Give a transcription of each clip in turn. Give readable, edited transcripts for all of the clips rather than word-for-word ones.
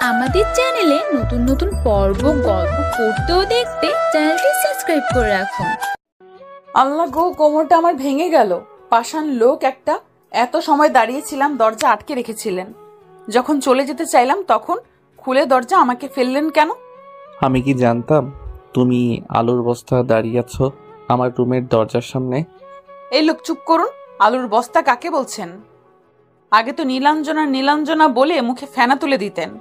আমাদের চ্যানেলে নতুন নতুন পর্ব গল্প পড়তে ও দেখতে চ্যানেলটি সাবস্ক্রাইব করে রাখুন। আল্লাহ গো, কোমরটা আমার ভেঙে গেল। পাষাণ লোক একটা। এত সময় দাঁড়িয়েছিলাম, দরজা আটকে রেখেছিলেন। যখন চলে যেতে চাইলাম তখন খুলে দরজা আমাকে ফেললেন কেন? আমি কি জানতাম তুমি আলুর বস্তা দাঁড়িয়ে আছো আমার রুমের দরজার সামনে? এই লোক, চুপ করুন। আলুর বস্তা কাকে বলছেন? আগে তো নীলাঞ্জনা নীলাঞ্জনা বলে মুখে ফেনা তুলে দিতেন,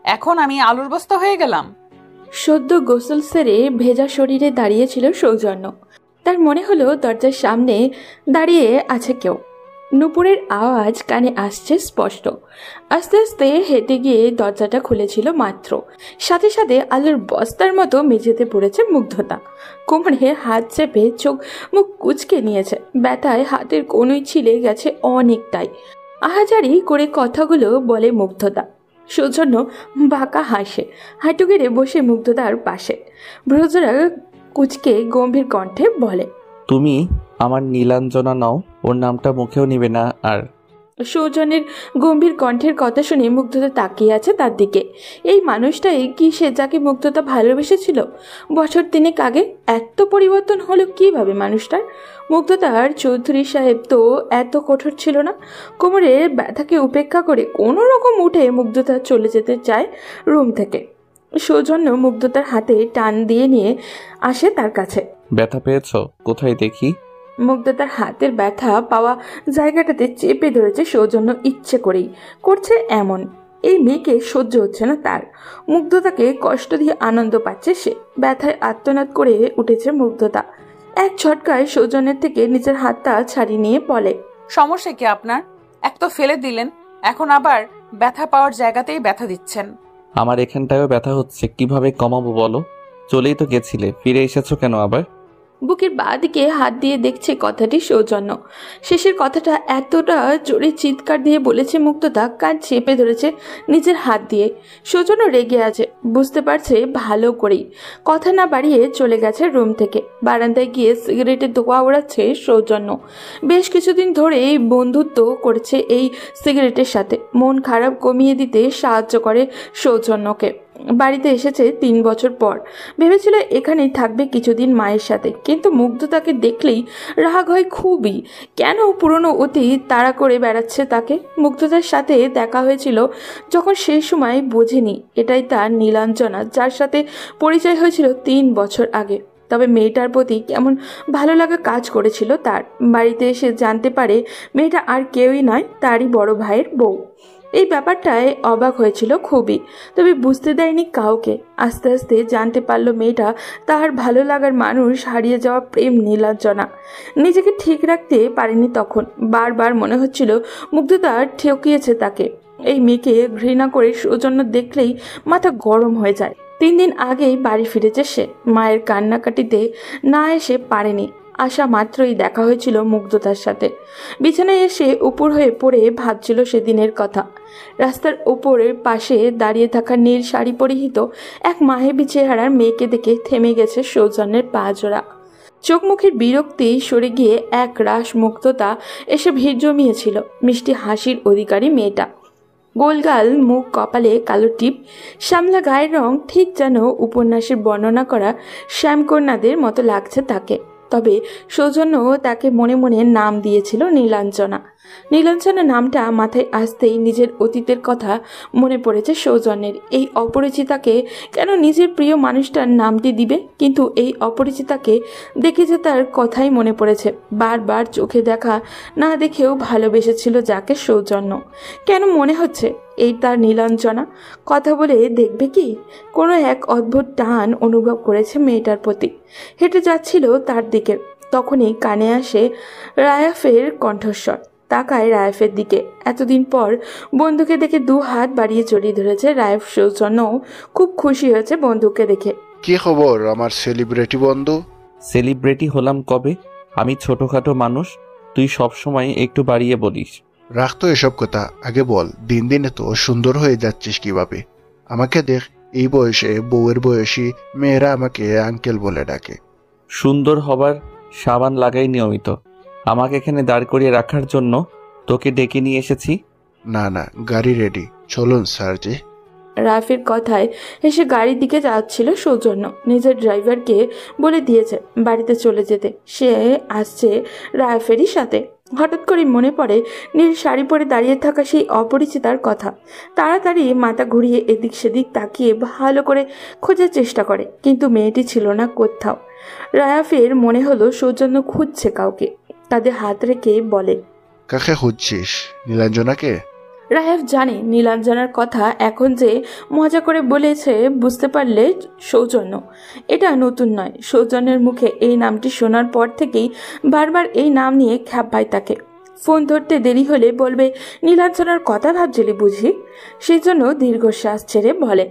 এখন আমি আলুর বস্তা হয়ে গেলাম? সদ্য গোসল সেরে ভেজা শরীরে দাঁড়িয়েছিল সৌজন্য। তার মনে হলো দরজার সামনে দাঁড়িয়ে আছে কেউ। নুপুরের আওয়াজ কানে আসছে স্পষ্ট। আস্তে আস্তে হেঁটে গিয়ে দরজাটা খুলেছিল মাত্র, সাথে সাথে আলুর বস্তার মতো মেঝেতে পড়েছে মুগ্ধতা। কোমরে হাত চেপে চোখ মুখ কুঁচকে নিয়েছে। ব্যথায় হাতের কোনোই ছিলে গেছে অনেকটাই। আহাজারি করে কথাগুলো বলে মুগ্ধতা। সৌজন্য বাঁকা হাসে, হাঁটু গেড়ে বসে মুগ্ধতার পাশে। ভ্রজরা কুচকে গম্ভীর কণ্ঠে বলে, তুমি আমার নীলাঞ্জনা নও, ওর নামটা মুখেও নিবে না আর। সৌজন্যের গম্ভীর কণ্ঠের কথা শুনে মুগ্ধতা তাকিয়ে আছে তার দিকে। এই মানুষটাই কি সে যাকে মুগ্ধতা ভালোবেসেছিল বছর তিনেক আগে? এত পরিবর্তন হলো কিভাবে মানুষটার? মুগ্ধতার চৌধুরী সাহেব তো এত কঠোর ছিল না। কোমরের ব্যথাকে উপেক্ষা করে কোনো রকম উঠে মুগ্ধতা চলে যেতে চায় রুম থেকে। সৌজন্য মুগ্ধতার হাতে টান দিয়ে নিয়ে আসে তার কাছে। ব্যথা পেয়েছো? কোথায় দেখি। মুগ্ধতার হাতের ব্যথা পাওয়া জায়গাটাতে চেপে ধরেছে সৌজন্য, ইচ্ছে করেই করছে এমন। এই মেয়েকে সহ্য হচ্ছে না তার। মুগ্ধতাকে কষ্ট দিয়ে আনন্দ পাচ্ছে সে। ব্যথায় আর্তনাদ করে উঠেছে মুগ্ধতা। এক ঝটকায় সৌজন্যের থেকে নিজের হাতটা ছাড়িয়ে নিয়ে বলে, সমস্যা কি আপনার? এক তো ফেলে দিলেন, এখন আবার ব্যথা পাওয়ার জায়গাতেই ব্যথা দিচ্ছেন। আমার এখানটায়ও ব্যথা হচ্ছে, কিভাবে কমাবো বলো? চলেই তো গেছিলে, ফিরে এসেছো কেন আবার? বুকের বাঁ দিকে হাত দিয়ে দেখছে কথাটি সৌজন্য। শেষের কথাটা এতটা জোরে চিৎকার দিয়ে বলেছে মুগ্ধতা, কান চেপে ধরেছে নিজের হাত দিয়ে। সৌজন্য রেগে আছে, বুঝতে পারছে ভালো করেই। কথা না বাড়িয়ে চলে গেছে রুম থেকে। বারান্দায় গিয়ে সিগারেটের ধোঁয়া ওড়াচ্ছে সৌজন্য। বেশ কিছুদিন ধরেই বন্ধুত্ব করেছে এই সিগারেটের সাথে। মন খারাপ কমিয়ে দিতে সাহায্য করে সৌজন্যকে। বাড়িতে এসেছে 3 বছর পর। ভেবেছিল এখানেই থাকবে কিছুদিন মায়ের সাথে, কিন্তু মুগ্ধতাকে দেখলেই রাগ হয় খুবই। কেন পুরনো অতীত তাড়া করে বেড়াচ্ছে তাকে? মুগ্ধতার সাথে দেখা হয়েছিল যখন সেই সময় বোঝেনি এটাই তার নীলাঞ্জনা, যার সাথে পরিচয় হয়েছিল 3 বছর আগে। তবে মেয়েটার প্রতি কেমন ভালো লাগা কাজ করেছিল তার। বাড়িতে এসে জানতে পারে মেয়েটা আর কেউই নয়, তারই বড় ভাইয়ের বউ। এই ব্যাপারটায় অবাক হয়েছিল খুবই, তবে বুঝতে দেয়নি কাউকে। আস্তে আস্তে জানতে পারলো মেয়েটা তার ভালো লাগার মানুষ, হারিয়ে যাওয়া প্রেম নীলাঞ্জনা। নিজেকে ঠিক রাখতে পারেনি তখন। বারবার মনে হচ্ছিল মুগ্ধতা ঠকিয়েছে তাকে। এই মেয়েকে ঘৃণা করে সৌজন্য দেখলেই মাথা গরম হয়ে যায়। 3 দিন আগেই বাড়ি ফিরেছে সে। মায়ের কান্নাকাটিতে না এসে পারেনি। আসা মাত্রই দেখা হয়েছিল মুগ্ধতার সাথে। বিছানায় এসে উপর হয়ে পড়ে ভাবছিল সেদিনের কথা। রাস্তার ওপরের পাশে দাঁড়িয়ে থাকা নীল শাড়ি পরিহিত এক মাহেবী চেহারার মেয়েকে দেখে থেমে গেছে সৌজন্যের পা জোড়া। চোখ মুখের বিরক্তি সরে গিয়ে এক রাশ মুগ্ধতা এসে ভিড় জমিয়েছিল। মিষ্টি হাসির অধিকারী মেয়েটা। গোলগাল মুখ, কপালে কালো টিপ, শ্যামলা গায়ের রং, ঠিক যেন উপন্যাসের বর্ণনা করা শ্যামকন্যাদের মতো লাগছে তাকে। তবে সৌজন্য তাকে মনে মনে নাম দিয়েছিল নীলাঞ্জনা। নীলাঞ্জনা নামটা মাথায় আসতেই নিজের অতীতের কথা মনে পড়েছে সৌজন্যের। এই অপরিচিতাকে কেন নিজের প্রিয় মানুষটার নামটি দিবে? কিন্তু এই অপরিচিতাকে দেখে যে তার কথাই মনে পড়েছে। বারবার চোখে দেখা না দেখেও ভালোবেসেছিল যাকে সৌজন্য। কেন মনে হচ্ছে এই তার নীলাঞ্জনা? কথা বলে দেখবে কি? কোনো এক অদ্ভুত টান অনুভব করেছে মেয়েটার প্রতি। হেঁটে যাচ্ছিল তার দিকে, তখনই কানে আসে রায়াফের কণ্ঠস্বর। তাকায় রায়াফের দিকে। এতদিন পর বন্ধুকে দেখে 2 হাত বাড়িয়ে জড়িয়ে ধরেছে রায়াফ। সৌজন্যও খুব খুশি হয়েছে বন্ধুকে দেখে। কি খবর আমার সেলিব্রিটি বন্ধু? সেলিব্রিটি হলাম কবে? আমি ছোটখাটো মানুষ, তুই সব সময় একটু বাড়িয়ে বলিস। রাখতো এসব কথা, আগে বল দিন দিন এত সুন্দর হয়ে যাচ্ছিস কিভাবে? আমাকে দেখ, এই বয়সে বউয়ের বয়সী মেয়েরা আমাকে আঙ্কেল বলে ডাকে। সুন্দর হবার সাবান লাগাই নিয়মিত। আমাকে এখানে দাঁড় করিয়ে রাখার জন্য তোকে ডেকে নিয়ে এসেছি। না না, গাড়ি রেডি, চলুন স্যার জি। রাফের কথায় হেসে গাড়ির দিকে যাচ্ছিল সৌজন্য। নিজের ড্রাইভারকে বলে দিয়েছে বাড়িতে চলে যেতে, সে আসছে রাফেরই সাথে। হঠাৎ করে মনে পড়ে নীল শাড়ি পরে দাঁড়িয়ে থাকা সেই অপরিচিতার কথা। তাড়াতাড়ি মাথা ঘুরিয়ে এদিক সেদিক তাকিয়ে ভালো করে খোঁজার চেষ্টা করে, কিন্তু মেয়েটি ছিল না কোথাও। রায়াফের মনে হলো সৌজন্য খুঁজছে কাউকে। তাদের হাত রেখে বলে, কাকে খুঁজছিস? নীলাঞ্জনাকে? রায়াফ জানে নীলাঞ্জনার কথা এখন যে মজা করে বলেছে বুঝতে পারলে সৌজন্য। এটা নতুন নয়, সৌজন্যের মুখে এই নামটি শোনার পর থেকেই বারবার এই নাম নিয়ে খ্যাপ পায় তাকে। ফোন ধরতে দেরি হলে বলবে নীলাঞ্জনার কথা ভাবছিলি বুঝি। সেই জন্য দীর্ঘশ্বাস ছেড়ে বলে,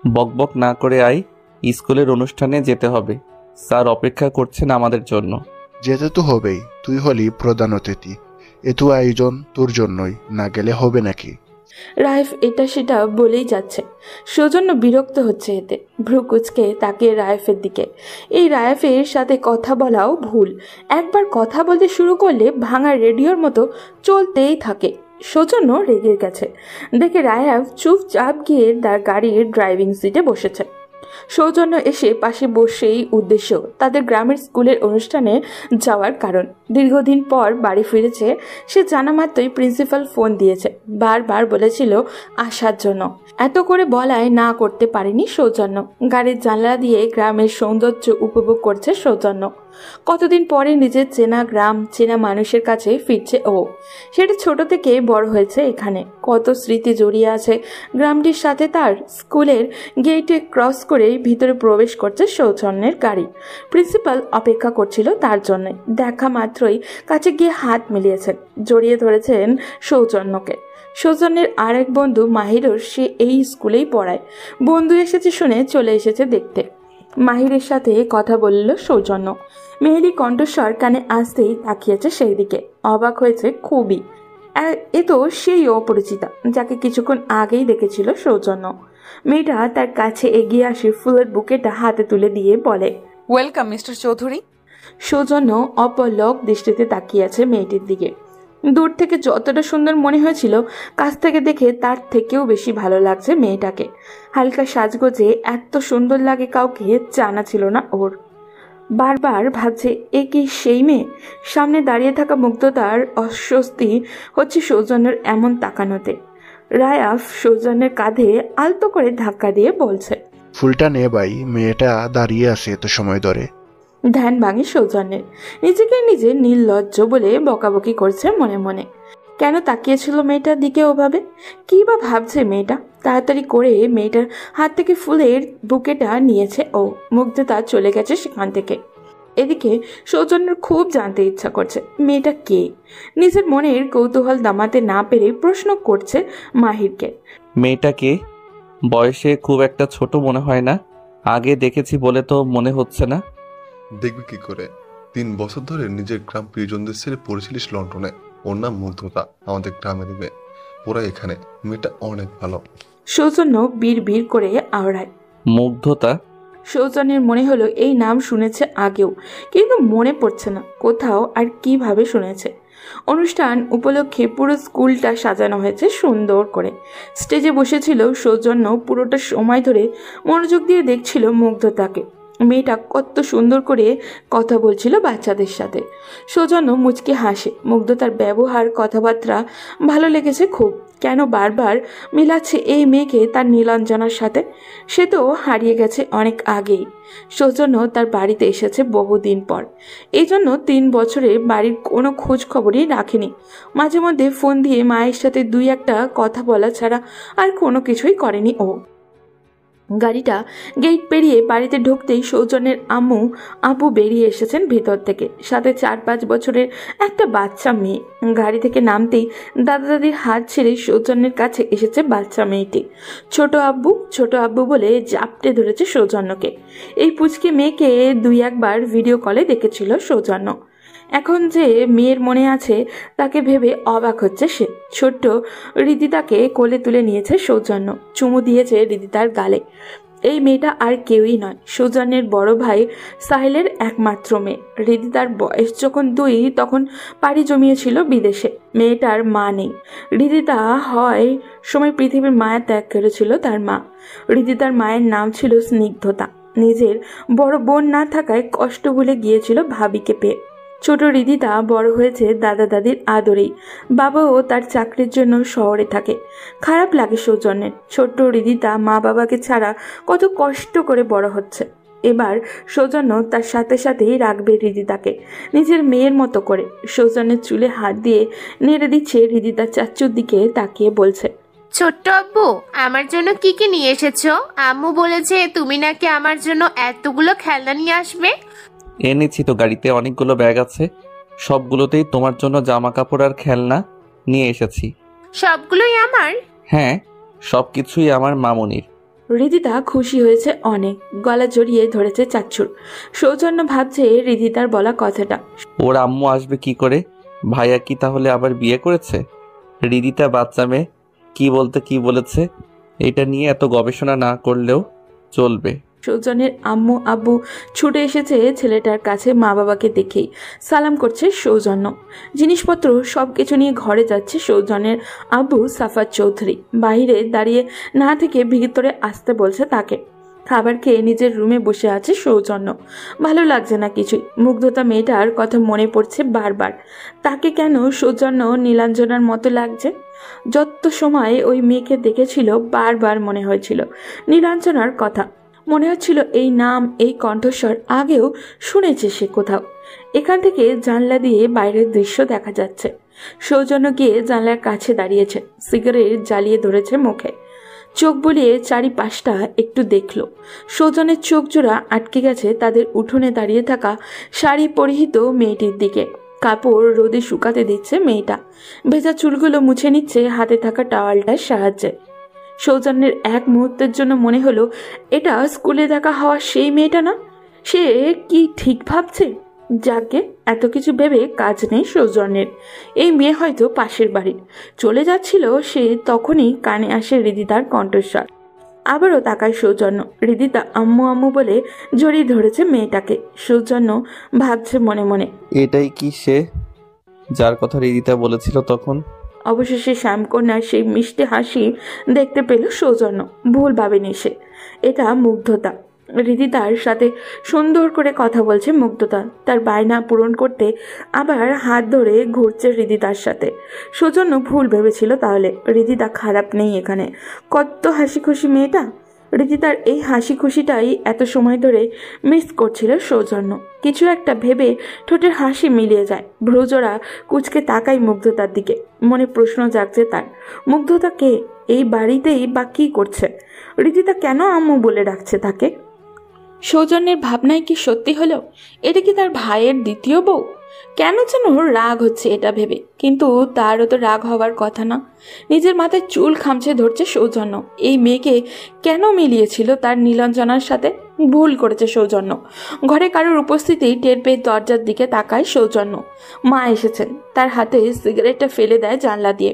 বকবক না করে আয়, স্কুলের অনুষ্ঠানে যেতে হবে। স্যার অপেক্ষা করছেন আমাদের জন্য। যেতে তো হবেই, তুই হলি প্রধান অতিথি। এত আয়োজন তোর জন্যই, না গেলে হবে নাকি? রাইফ এটা সেটা বলেই যাচ্ছে। সৌজন্য বিরক্ত হচ্ছে এতে, ভ্রু কুচকে তাকিয়ে রাইফের দিকে। এই রাইফের সাথে কথা বলাও ভুল। একবার কথা বলতে শুরু করলে ভাঙা রেডিওর মতো চলতেই থাকে। সৌজন্য রেগে গেছে দেখে রাইফ চুপচাপ গিয়ে তার গাড়ির ড্রাইভিং সিটে বসেছে। সৌজন্য এসে পাশে বসেই উদ্দেশ্য তাদের গ্রামের স্কুলের অনুষ্ঠানে যাওয়ার কারণ। দীর্ঘদিন পর বাড়ি ফিরেছে সে, জানা মাত্রই প্রিন্সিপাল ফোন দিয়েছে, বারবার বলেছিল আসার জন্য। এত করে বলায় না করতে পারেনি সৌজন্য। গাড়ির জানলা দিয়ে গ্রামের সৌন্দর্য উপভোগ করছে সৌজন্য। কতদিন পরে নিজের চেনা গ্রাম, চেনা মানুষের কাছে ফিরছে ও। সেটা ছোট থেকে বড় হয়েছে এখানে, কত স্মৃতি জড়িয়ে আছে গ্রামটির সাথে তার। স্কুলের গেটে ক্রস করে ভিতরে প্রবেশ করছে সৌজন্যের গাড়ি। প্রিন্সিপাল অপেক্ষা করছিল তার জন্য। দেখা মাত্রই কাছে গিয়ে হাত মিলিয়েছেন, জড়িয়ে ধরেছেন সৌজন্যকে। সৌজন্যের আরেক বন্ধু মাহিরও সে এই স্কুলেই পড়ায়। বন্ধু এসেছে শুনে চলে এসেছে দেখতে। মাহিরের সাথে কথা বলল সৌজন্য। মেহেলি কণ্ঠস্বর কানে আসতেই তাকিয়েছে সেই দিকে, অবাক হয়েছে খুবই। এ তো সেই অপরিচিতা যাকে কিছুক্ষণ আগেই দেখেছিল সৌজন্য। মেয়েটা তার কাছে এগিয়ে আসে, ফুলের বুকেটা হাতে তুলে দিয়ে বলে, ওয়েলকাম মিস্টার চৌধুরী। সৌজন্য অপলক দৃষ্টিতে তাকিয়ে আছে মেয়েটির দিকে। দূর থেকে যতটা সুন্দর মনে হয়েছিল, কাছ থেকে দেখে তার থেকেও বেশি ভালো লাগছে মেয়েটাকে। হালকা সাজগোজে এত সুন্দর লাগে কাউকে জানা ছিল না ওর। বারবার ভাবছে এ কি সেই মেয়ে? সামনে দাঁড়িয়ে থাকা মুগ্ধতার অস্বস্তি হচ্ছে সৌজন্যের এমন তাকানোতে। রায়াফ সৌজন্যের কাঁধে আলতো করে ধাক্কা দিয়ে বলছে, ফুলটা নে ভাই, মেয়েটা দাঁড়িয়ে আছে এত সময় ধরে। ধ্যান ভাঙে সৌজন্যের। নিজেকে নিজে নির্লজ্জ বলে বকাবকি করছে মনে মনে। কেন তাকিয়েছিল মেয়েটার দিকে ওভাবে? কি বা ভাবছে মেয়েটা? তাড়াতাড়ি করে মেয়েটার হাত থেকে ফুলের বুকেটা নিয়েছে ও। মুগ্ধতা চলে গেছে সেখান থেকে। এদিকে সৌজন্যের খুব জানতে ইচ্ছা করছে মেয়েটা কে। নিজের মনের কৌতূহল দামাতে না পেরে প্রশ্ন করছে মাহিরকে, মেয়েটাকে বয়সে খুব একটা ছোট মনে হয় না? আগে দেখেছি বলে তো মনে হচ্ছে না। দেখবি কি করে? 3 বছর ধরে নিজের গ্রাম প্রিয়জনদের ছেড়ে পড়েছিলিস লন্ডনে। ওর নাম মুগ্ধতা, আমাদের গ্রামের মেয়ে। ওরা এখানে, মেয়েটা অনেক ভালো। সৌজন্য বীর বীর করে আওড়ায়। মুগ্ধতা? সৌজন্যের মনে হলো এই নাম শুনেছে আগেও, কিন্তু মনে পড়ছে না কোথাও আর কিভাবে শুনেছে। অনুষ্ঠান উপলক্ষে পুরো স্কুলটা সাজানো হয়েছে সুন্দর করে। স্টেজে বসেছিল সৌজন্য, পুরোটা সময় ধরে মনোযোগ দিয়ে দেখছিল মুগ্ধতাকে। মেয়েটা কত সুন্দর করে কথা বলছিল বাচ্চাদের সাথে। সৌজন্য মুচকে হাসে। মুগ্ধতার ব্যবহার, কথাবার্তা ভালো লেগেছে খুব। কেন বারবার মিলাচ্ছে এই মেয়েকে তার নীলাঞ্জনার সাথে? সে তো হারিয়ে গেছে অনেক আগেই। সৌজন্য তার বাড়িতে এসেছে বহুদিন পর। এই জন্য 3 বছরে বাড়ির কোনো খোঁজ খবরই রাখেনি। মাঝে মধ্যে ফোন দিয়ে মায়ের সাথে 2-1টা কথা বলা ছাড়া আর কোনো কিছুই করেনি ও। গাড়িটা গেট পেরিয়ে বাড়িতে ঢুকতেই সৌজন্যের আপু বেরিয়ে এসেছেন ভিতর থেকে, সাথে 4-5 বছরের একটা বাচ্চা মেয়ে। গাড়ি থেকে নামতেই দাদা দাদির হাত ছেড়ে সৌজন্যের কাছে এসেছে বাচ্চা মেয়েটি। ছোট আব্বু বলে জাপটে ধরেছে সৌজন্যকে। এই পুচকি মেয়েকে 2-1বার ভিডিও কলে দেখেছিল সৌজন্য। এখন যে মেয়ের মনে আছে তাকে ভেবে অবাক হচ্ছে সে। ছোট্ট হৃদিতাকে কোলে তুলে নিয়েছে সৌজন্য, চুমু দিয়েছে হৃদিতার গালে। এই মেয়েটা আর কেউই নয়, সৌজন্যের বড় ভাই সাহিলের একমাত্র মেয়ে। হৃদিতার বয়স যখন 2 তখন পাড়ি জমিয়েছিল বিদেশে। মেয়েটার মা নেই। হৃদিতা হয় সময় পৃথিবীর মায়া ত্যাগ করেছিল তার মা। হৃদিতার মায়ের নাম ছিল স্নিগ্ধতা। নিজের বড় বোন না থাকায় কষ্ট ভুলে গিয়েছিল ভাবিকে পেয়ে। ছোট হৃদিতা বড় হয়েছে দাদা দাদির আদরেই। বাবাও তার চাকরির জন্য শহরে থাকে। খারাপ লাগে সৌজন্যের। ছোট্ট হৃদিতা মা বাবাকে ছাড়া কত কষ্ট করে বড় হচ্ছে। এবার সৌজন্য তার সাথে সাথেই রাখবে হৃদিতাকে নিজের মেয়ের মতো করে। সৌজন্যের চুলে হাত দিয়ে নেড়ে দিচ্ছে। হৃদিতা চাচ্চুর দিকে তাকিয়ে বলছে, ছোট্ট আব্বু, আমার জন্য কি কি নিয়ে এসেছো? আম্মু বলেছে তুমি নাকি আমার জন্য এতগুলো খেলনা নিয়ে আসবে। এনেছি তো, গাড়িতে অনেকগুলো ব্যাগ আছে, সবগুলোতেই তোমার জন্য জামা কাপড় আর খেলনা নিয়ে এসেছি। সবগুলোই আমার? হ্যাঁ, সবকিছুই আমার মামুনির। হৃদিতা খুশি হয়েছে অনেক, গলা জড়িয়ে ধরেছে চাচ্চুর। সৌজন্য ভাবছে হৃদিতার বলা কথাটা। ওর আম্মু আসবে কি করে? ভাইয়া কি তাহলে আবার বিয়ে করেছে? হৃদিতা বাচ্চা মেয়ে, কি বলতে কি বলেছে, এটা নিয়ে এত গবেষণা না করলেও চলবে। সৌজন্যের আম্মু আব্বু ছুটে এসেছে ছেলেটার কাছে। মা বাবাকে দেখেই সালাম করছে সৌজন্য। জিনিসপত্র সবকিছু নিয়ে ঘরে যাচ্ছে সৌজন্যের আব্বু সাফাত চৌধুরী। বাইরে দাঁড়িয়ে না থেকে ভিতরে আসতে বলছে তাকে। খাবার খেয়ে নিজের রুমে বসে আছে সৌজন্য। ভালো লাগছে না কিছুই। মুগ্ধতা মেয়েটার কথা মনে পড়ছে বারবার। তাকে কেন সৌজন্য নীলাঞ্জনার মতো লাগছে? যত সময় ওই মেয়েকে দেখেছিল বারবার মনে হয়েছিল নীলাঞ্জনার কথা। মনে হচ্ছিল এই নাম, এই কণ্ঠস্বর আগেও শুনেছে সে কোথাও। এখান থেকে জানলা দিয়ে বাইরের দৃশ্য দেখা যাচ্ছে। সৌজন্য গিয়ে জানলার কাছে দাঁড়িয়েছে, সিগারেট জ্বালিয়ে ধরেছে মুখে। চোখ বুলিয়ে চারিপাশটা একটু দেখল। সৌজনের চোখ জোড়া আটকে গেছে তাদের উঠোনে দাঁড়িয়ে থাকা শাড়ি পরিহিত মেয়েটির দিকে। কাপড় রোদে শুকাতে দিচ্ছে মেয়েটা। ভেজা চুলগুলো মুছে নিচ্ছে হাতে থাকা টাওয়ালটার সাহায্যে। সৌজন্যের এক মুহূর্তের জন্য মনে হলো এটা স্কুলে দেখা হওয়া সেই মেয়েটা না। সে কি ঠিক ভাবছে? যাকে এত কিছু ভেবে কাজ নেই সৌজন্যের। এই মেয়ে হয়তো পাশের বাড়ির। চলে যাচ্ছিল সে, তখনই কানে আসে হৃদিতার কণ্ঠস্বর। আবারও তাকায় সৌজন্য। হৃদিতা আম্মু আম্মু বলে জড়িয়ে ধরেছে মেয়েটাকে। সৌজন্য ভাবছে মনে মনে, এটাই কি সে যার কথা হৃদিতা বলেছিল তখন? অবশেষে শ্যামকন্যার সেই মিষ্টি হাসি দেখতে পেল সৌজন্য। ভুল ভাবেনি সে, এটা মুগ্ধতা। হৃদিতার সাথে সুন্দর করে কথা বলছে মুগ্ধতা। তার বায়না পূরণ করতে আবার হাত ধরে ঘুরছে হৃদিতার সাথে। সৌজন্য ভুল ভেবেছিল তাহলে। হৃদিতা খারাপ নেই এখানে। কত হাসি খুশি মেয়েটা। হৃদিতার এই হাসি খুশিটাই এত সময় ধরে মিস করছিল সৌজন্য। কিছু একটা ভেবে ঠোঁটের হাসি মিলিয়ে যায়। ভ্রুজোড়া কুচকে তাকায় মুগ্ধতার দিকে। মনে প্রশ্ন জাগছে তার, মুগ্ধতা কে? এই বাড়িতেই বা কি করছে? হৃদিতা কেন আম্মু বলে ডাকছে তাকে? সৌজন্যের ভাবনায় কি সত্যি হলো? এটা কি তার ভাইয়ের দ্বিতীয় বউ? কেন যেন রাগ হচ্ছে এটা ভেবে, কিন্তু তারও তো রাগ হওয়ার কথা না। নিজের মাথায় চুল খামচে ধরছে সৌজন্য। এই মেয়েকে কেন মিলিয়েছিল তার নীলাঞ্জনার সাথে? ভুল করেছে সৌজন্য। ঘরে কারোর উপস্থিতি টের পেয়ে দরজার দিকে তাকায় সৌজন্য। মা এসেছেন। তার হাতে সিগারেটটা ফেলে দেয় জানলা দিয়ে।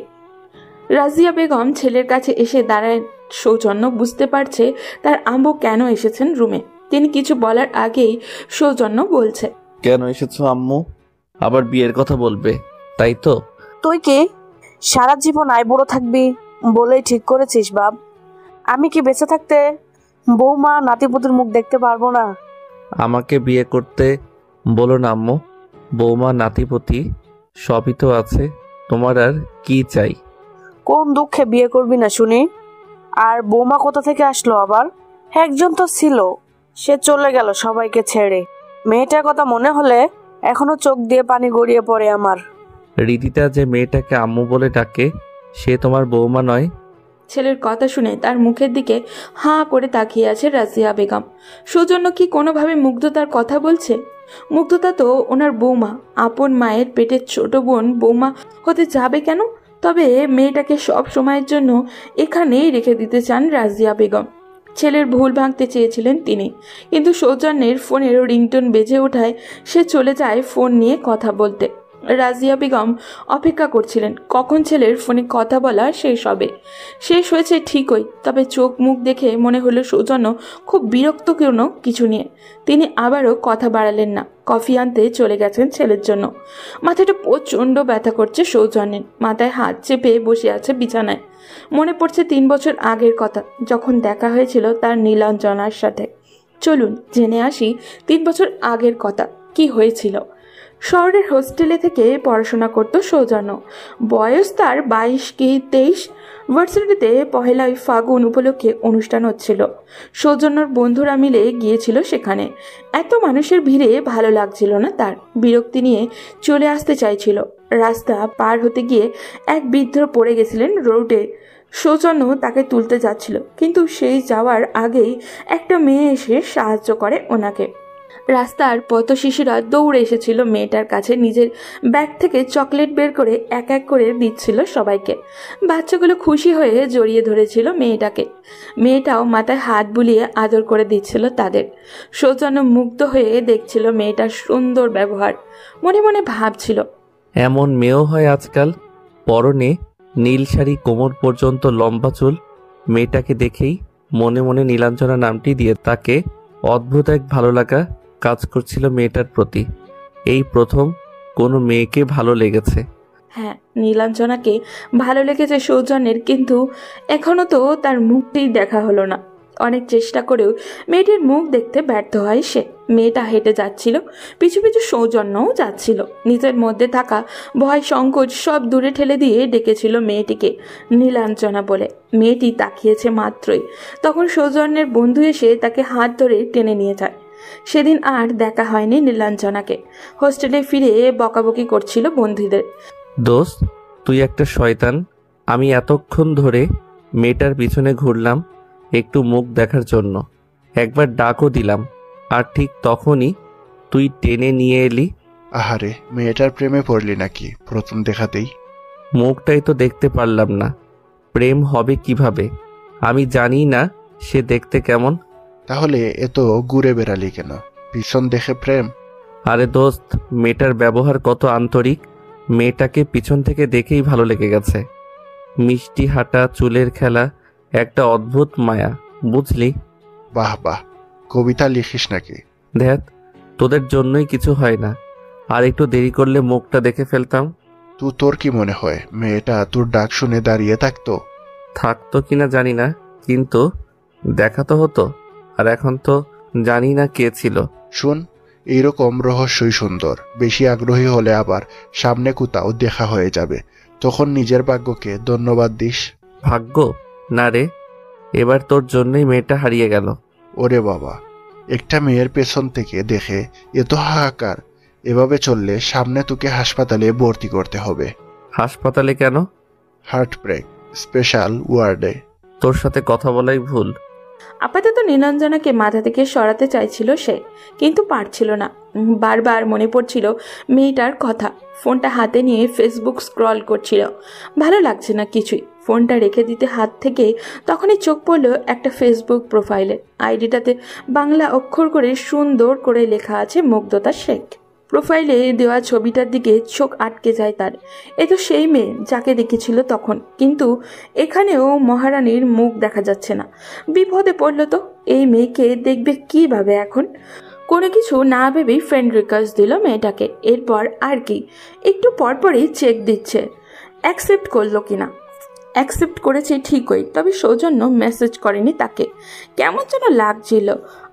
রাজিয়া বেগম ছেলের কাছে এসে দাঁড়ায়। সৌজন্য বুঝতে পারছে তার আম্মু কেন এসেছেন রুমে। তিনি কিছু বলার আগেই সৌজন্য বলছে, কেন এসেছো আম্মু? আবার বিয়ের কথা বলবে, তাই তো? তুই কি সারা জীবন আইবুড়ো থাকবি বলেই ঠিক করেছিস বাপ? আমি কি বেঁচে থাকতে বৌমা নাতিপুতির মুখ দেখতে পারবো না? আমাকে বিয়ে করতে বলো না আম্মু। বৌমা নাতিপতি সবই তো আছে, তোমার আর কি চাই? কোন দুঃখে বিয়ে করবি না শুনি? আর বৌমা কোথা থেকে আসলো আবার? একজন তো ছিল, সে চলে গেল সবাইকে ছেড়ে। মেয়েটার কথা মনে হলে এখনো চোখ দিয়ে পানি গড়িয়ে পড়ে আমার। রীতিতা যে মেয়েটাকে আম্মু বলে ডাকে, সে তোমার বৌমা নয়? ছেলের কথা শুনে তার মুখের দিকে হাঁ করে তাকিয়ে আছে রাজিয়া বেগম। সৌজন্য কি কোনোভাবে মুগ্ধতার কথা বলছে? মুগ্ধতা তো ওনার বৌমা, আপন মায়ের পেটের ছোট বোন। বৌমা হতে যাবে কেন? তবে মেয়েটাকে সব সময়ের জন্য এখানেই রেখে দিতে চান রাজিয়া বেগম। ছেলের ভুল ভাঙতে চেয়েছিলেন তিনি, কিন্তু সৌজন্যের ফোনের রিংটোন বেজে ওঠায় সে চলে যায় ফোন নিয়ে কথা বলতে। রাজিয়া বেগম অপেক্ষা করছিলেন কখন ছেলের ফোনে কথা বলা শেষ হবে। শেষ হয়েছে ঠিকই, তবে চোখ মুখ দেখে মনে হলো সৌজন্য খুব বিরক্ত কোনো কিছু নিয়ে। তিনি আবারও কথা বাড়ালেন না, কফি আনতে চলে গেছেন ছেলের জন্য। মাথাটা প্রচণ্ড ব্যথা করছে সৌজন্যের, মাথায় হাত চেপে বসে আছে বিছানায়। মনে পড়ছে 3 বছর আগের কথা, যখন দেখা হয়েছিল তার নীলাঞ্জনার সাথে। চলুন জেনে আসি 3 বছর আগের কথা কি হয়েছিল। শহরের হোস্টেলে থেকে পড়াশোনা করত সৌজন্য। বয়স তার 22 কি 23। ভার্সিটিতে পহেলাই ফাগুন উপলক্ষে অনুষ্ঠান হচ্ছিল। সৌজন্যর বন্ধুরা মিলে গিয়েছিল সেখানে। এত মানুষের ভিড়ে ভালো লাগছিল না তার, বিরক্তি নিয়ে চলে আসতে চাইছিল। রাস্তা পার হতে গিয়ে এক বৃদ্ধ পড়ে গেছিলেন রোডে। সৌজন্য তাকে তুলতে যাচ্ছিল, কিন্তু সেই যাওয়ার আগেই একটা মেয়ে এসে সাহায্য করে ওনাকে। রাস্তার পথ শিশুরা দৌড়ে এসেছিল মেয়েটার কাছে, নিজের ব্যাগ থেকে চকলেট বের করে এক এক করে দিচ্ছিল সবাইকে। বাচ্চাগুলো খুশি হয়ে জড়িয়ে ধরেছিল মেয়েটাকে। মেয়েটাও মাথায় হাত বুলিয়ে আদর করে দিচ্ছিল তাদের। সৌজন্য মুগ্ধ হয়ে দেখছিল মেয়েটার সুন্দর ব্যবহার। মনে মনে ভাবছিল, এমন মেয়েও হয় আজকাল। পরনে নীল শাড়ি, কোমর পর্যন্ত লম্বা চুল। মেয়েটাকে দেখেই মনে মনে নীলাঞ্জনা নামটি দিয়ে তাকে অদ্ভুত এক ভালো লাগা কাজ করছিল মেয়েটার প্রতি। এই প্রথম কোনো মেয়েকে ভালো লেগেছে। হ্যাঁ, নীলাঞ্জনাকে ভালো লেগেছে সৌজন্যের, কিন্তু এখনো তো তার মুখটি দেখা হলো না। অনেক চেষ্টা করেও মেয়েটির মুখ দেখতে ব্যর্থ হয় সে। মেয়েটা হেঁটে যাচ্ছিল, পিছু পিছু সৌজন্যও যাচ্ছিল। নিজের মধ্যে থাকা ভয় সংকোচ সব দূরে ঠেলে দিয়ে ডেকেছিল মেয়েটিকে নীলাঞ্জনা বলে। মেয়েটি তাকিয়েছে মাত্রই, তখন সৌজন্যের বন্ধু এসে তাকে হাত ধরে টেনে নিয়ে যায়। সেদিন আর দেখা হয়নি নীলাঞ্জনাকে। হোস্টেলে ফিরে বকাবকি করছিল বন্ধুদের। দোস্ত, তুই একটা শয়তান। আমি এতক্ষণ ধরে মেয়েটার পিছনে ঘুরলাম একটু মুখ দেখার জন্য, একবার ডাকও দিলাম, আর ঠিক তখনই তুই টেনে নিয়ে এলি। আহারে, মেয়েটার প্রেমে পড়লি নাকি প্রথম দেখাতেই? মুখটাই তো দেখতে পারলাম না, প্রেম হবে কিভাবে? আমি জানি না সে দেখতে কেমন। তাহলে এত ঘুরে বেড়ালি কেন? পিছন দেখে প্রেম? আরে দোস্ত, মেয়েটার ব্যবহার কত আন্তরিক। মেয়েটাকে পিছন থেকে দেখেই ভালো লেগে গেছে। মিষ্টি হাঁটা, চুলের খেলা, একটা অদ্ভুত মায়া, বুঝলি? বাহ বাহ, কবিতা লিখিস নাকি? দেখ, তোদের জন্যই কিছু হয় না। আর একটু দেরি করলে মুখটা দেখে ফেলতাম। তোর কি মনে হয় মেয়েটা তোর ডাক শুনে দাঁড়িয়ে থাকতো? থাকতো কিনা জানি না, কিন্তু দেখা তো হতো। আর এখন তো জানি না কে ছিল। শুন, এইরকম রহস্যই সুন্দর। বেশি আগ্রহী হলে আবার সামনে কোথাও দেখা হয়ে যাবে, তখন নিজের ভাগ্যকে ধন্যবাদ দিস। ভাগ্য? না রে, এবার তোর জন্যই মেয়েটা হারিয়ে গেল। ওরে বাবা, একটা মেয়ের পেছন থেকে দেখে এত হাহাকার! এভাবে চললে সামনে তোকে হাসপাতালে ভর্তি করতে হবে। হাসপাতালে কেন? হার্ট ব্রেক, স্পেশাল ওয়ার্ডে। তোর সাথে কথা বলাই ভুল। আপাতত নীলাঞ্জনাকে মাথা থেকে সরাতে চাইছিল সে, কিন্তু পারছিল না। বারবার মনে পড়ছিল মেয়েটার কথা। ফোনটা হাতে নিয়ে ফেসবুক স্ক্রল করছিল। ভালো লাগছে না কিছুই। ফোনটা রেখে দিতে হাত থেকে তখনই চোখ পড়ল একটা ফেসবুক প্রোফাইলে। আইডিটাতে বাংলা অক্ষর করে সুন্দর করে লেখা আছে মুগ্ধতা শেখ। প্রোফাইলে দেওয়া ছবিটার দিকে চোখ আটকে যায় তার। এ তো সেই মেয়ে যাকে দেখেছিল তখন, কিন্তু এখানেও মহারানীর মুখ দেখা যাচ্ছে না। বিপদে পড়ল তো। এই মেয়েকে দেখবে কিভাবে এখন? কোনো কিছু না ভেবেই ফ্রেন্ড রিকোয়েস্ট দিল মেয়েটাকে। এরপর আর কি, একটু পরপরই চেক দিচ্ছে অ্যাকসেপ্ট করলো কিনা। অ্যাকসেপ্ট করেছে ঠিকই, তবে সৌজন্য মেসেজ করেনি তাকে। কেমন যেন লাগছিল।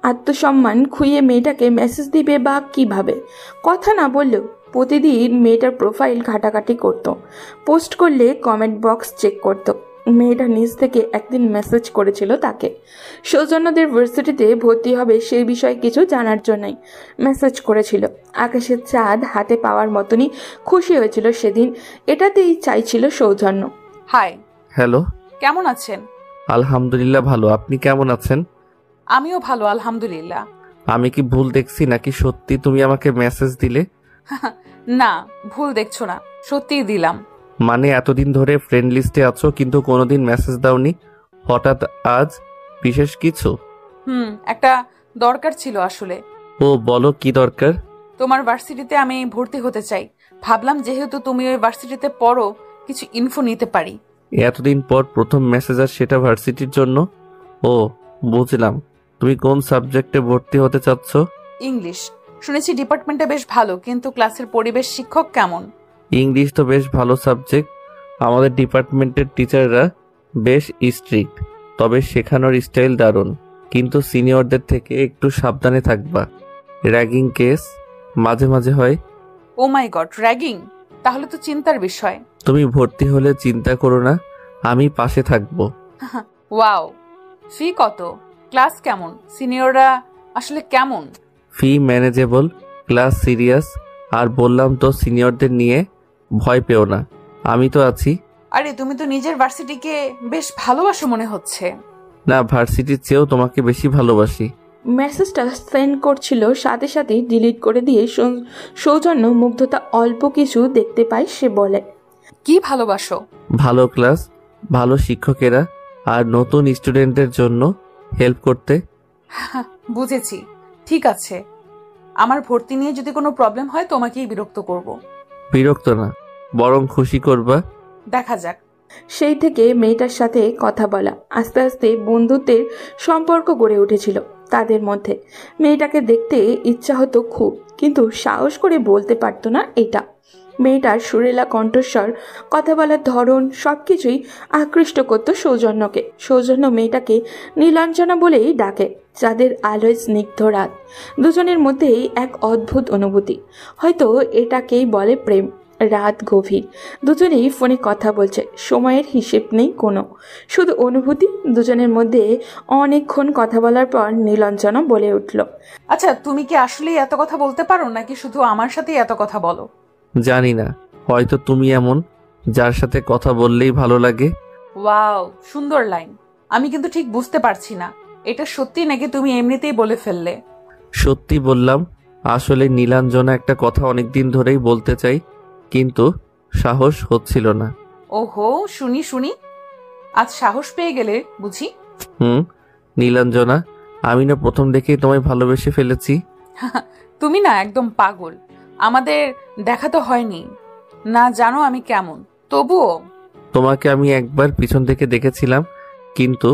আত্মসম্মান খুইয়ে মেয়েটাকে মেসেজ দিবে বা কিভাবে? কথা না বললেও প্রতিদিন মেয়েটার প্রোফাইল ঘাটাঘাটি করত। পোস্ট করলে কমেন্ট বক্স চেক করত। মেয়েটা নিজ থেকে একদিন মেসেজ করেছিল তাকে। সৌজন্যদের ভার্সিটিতে ভর্তি হবে সেই বিষয়ে কিছু জানার জন্যই মেসেজ করেছিল। আকাশের চাঁদ হাতে পাওয়ার মতনই খুশি হয়েছিল সেদিন। এটাতেই চাইছিল সৌজন্য। হাই। হ্যালো, কেমন আছেন? আলহামদুলিল্লাহ ভালো। আপনি কেমন আছেন? আমিও ভালো, আলহামদুলিল্লাহ। আমি কি ভুল দেখছি নাকি সত্যি তুমি আমাকে মেসেজ দিলে? না, ভুল দেখছো না, সত্যিই দিলাম। মানে এতদিন ধরে ফ্রেন্ড লিস্টে আছো কিন্তু কোনোদিন মেসেজ দাওনি, হঠাৎ আজ বিশেষ কিছু? একটা দরকার ছিল আসলে। ও বলো, কি দরকার? তোমার ভার্সিটিতে আমি ভর্তি হতে চাই। ভাবলাম যেহেতু তুমি ওই ভার্সিটিতে পড়ো কিছু ইনফো নিতে পারি। এতদিন পর প্রথম মেসেজ আর সেটা ভার্সিটির জন্য। ও, বুঝলাম। তুমি কোন সাবজেক্টে ভর্তি হতে চাচ্ছ? ইংলিশ। শুনেছি ডিপার্টমেন্টটা বেশ ভালো, কিন্তু ক্লাসের পরিবেশ শিক্ষক কেমন? ইংলিশ তো বেশ ভালো সাবজেক্ট। আমাদের ডিপার্টমেন্টের টিচাররা বেশ স্ট্রিক্ট, তবে শেখানোর স্টাইল দারুণ। কিন্তু সিনিয়রদের থেকে একটু সাবধানে থাকবা। র্যাগিং কেস মাঝে মাঝে হয়। ও মাই গড, র্যাগিং! তাহলে তো চিন্তার বিষয়। তুমি ভর্তি হলে চিন্তা করো না, আমি পাশে থাকবো। ওয়াও। ফি কত? ক্লাস কেমন? সিনিয়ররা আসলে কেমন? ফি ম্যানেজেবল, ক্লাস সিরিয়াস। আর বললাম তো সিনিয়রদের নিয়ে ভয় পেও না, আমি তো আছি। আরে তুমি তো নিজের ভার্সিটিকে বেশ ভালোবাসো মনে হচ্ছে। না, ভার্সিটির চেয়েও তোমাকে বেশি ভালোবাসি। মেসেজটা সেন্ড করছিল, সাথে সাথে ডিলিট করে দিয়ে সৌজন্য মুগ্ধতা অল্প কিছু দেখতে পায়। সে বলে, কি ভালোবাসো? ভালো ক্লাস, ভালো শিক্ষকেরা, আর নতুন স্টুডেন্টদের জন্য হেল্প করতে। বুঝেছি। ঠিক আছে, আমার ভর্তি নিয়ে যদি কোনো প্রবলেম হয় তোমাকেই বিরক্ত করব। বিরক্ত না, বরং খুশি করবা। দেখা যাক। সেই থেকে মেয়েটার সাথে কথা বলা, আস্তে আস্তে বন্ধুত্বের সম্পর্ক গড়ে উঠেছিল তাদের মধ্যে। মেয়েটাকে দেখতে ইচ্ছা হতো খুব, কিন্তু সাহস করে বলতে পারতো না এটা। মেয়েটার সুরেলা কণ্ঠস্বর, কথা বলার ধরন সবকিছুই আকৃষ্ট করত সৌজন্যকে। সৌজন্য মেয়েটাকে নীলাঞ্জনা বলেই ডাকে, যাদের আলোয় স্নিগ্ধ রাত। দুজনের মধ্যেই এক অদ্ভুত অনুভূতি, হয়তো এটাকেই বলে প্রেম। রাত গভীর, দুজনেই ফোনে কথা বলছে, সময়ের হিসেব নেই কোনো, শুধু অনুভূতি। দুজনের মধ্যে অনেকক্ষণ কথা বলার পর নীলাঞ্জনা বলে উঠল, আচ্ছা, তুমি কি আসলেই এত কথা বলতে পারো, নাকি শুধু আমার সাথেই এত কথা বলো? জানি না, হয়তো তুমি এমন যার সাথে কথা বললেই ভালো লাগে। ওয়াও, সুন্দর লাইন। আমি কিন্তু ঠিক বুঝতে পারছি না, এটা সত্যি নাকি তুমি এমনিতেই বলে ফেললে? সত্যি বললাম। আসলে নীলাঞ্জনা একটা কথা অনেকদিন ধরেই বলতে চাই, কিন্তু সাহস হচ্ছিল না। ওহো, শুনি শুনি। আজ সাহস পেয়ে গেলে বুঝি? নীলাঞ্জনা, আমি না প্রথম দেখেই তোমায় ভালোবেসে ফেলেছি। তুমি না একদম পাগল। আমাদের দেখা তো হয়নি, না জানো আমি কেমন। তবুও তোমাকে আমি একবার পিছন থেকে দেখেছিলাম, কিন্তু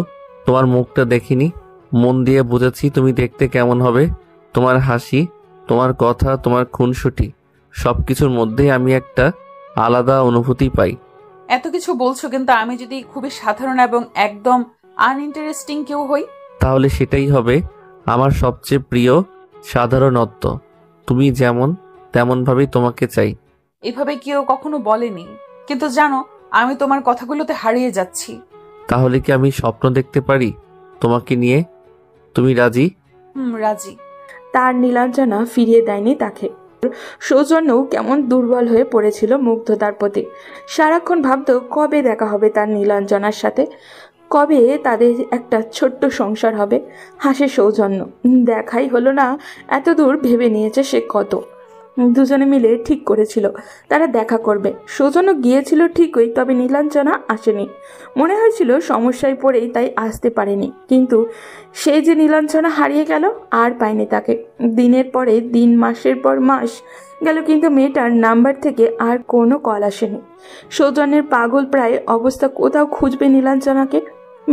তোমার মুখটা দেখিনি। মন দিয়ে বুঝেছি তুমি দেখতে কেমন হবে। তোমার হাসি, তোমার কথা, তোমার খুনসুটি, সবকিছুর মধ্যেই আমি একটা আলাদা অনুভূতি পাই। এত কিছু বলছো, কিন্তু আমি যদি খুবই সাধারণ এবং একদম আনইন্টারেস্টিং কেউ হই? তাহলে সেটাই হবে আমার সবচেয়ে প্রিয় সাধারণত্ব। তুমি যেমন তেমন ভাবেই তোমাকে চাই। এভাবে কেউ কখনো বলেনি, কিন্তু জানো আমি তোমার কথাগুলোতে হারিয়ে যাচ্ছি। তাহলে কি আমি স্বপ্ন দেখতে পারি তোমাকে নিয়ে? তুমি রাজি? রাজি। তার নীলাঞ্জনা ফিরিয়ে দেয়নি তাকে। সৌজন্য কেমন দুর্বল হয়ে পড়েছিল মুগ্ধতার প্রতি। সারাক্ষণ ভাবত কবে দেখা হবে তার নীলাঞ্জনার সাথে, কবে তাদের একটা ছোট্ট সংসার হবে। হাসে সৌজন্য, দেখাই হলো না। এত দূর ভেবে নিয়েছে সে কত। দুজনে মিলে ঠিক করেছিল তারা দেখা করবে। সৌজন্য গিয়েছিল ঠিকই, তবে নীলাঞ্জনা আসেনি। মনে হয়েছিল সমস্যায় পড়েই তাই আসতে পারেনি, কিন্তু সে যে নীলাঞ্জনা হারিয়ে গেল, আর পায়নি তাকে। দিনের পরে দিন, মাসের পর মাস গেল, কিন্তু মেয়েটার নাম্বার থেকে আর কোনো কল আসেনি। সৌজন্যের পাগল প্রায় অবস্থা, কোথাও খুঁজবে নীলাঞ্জনাকে।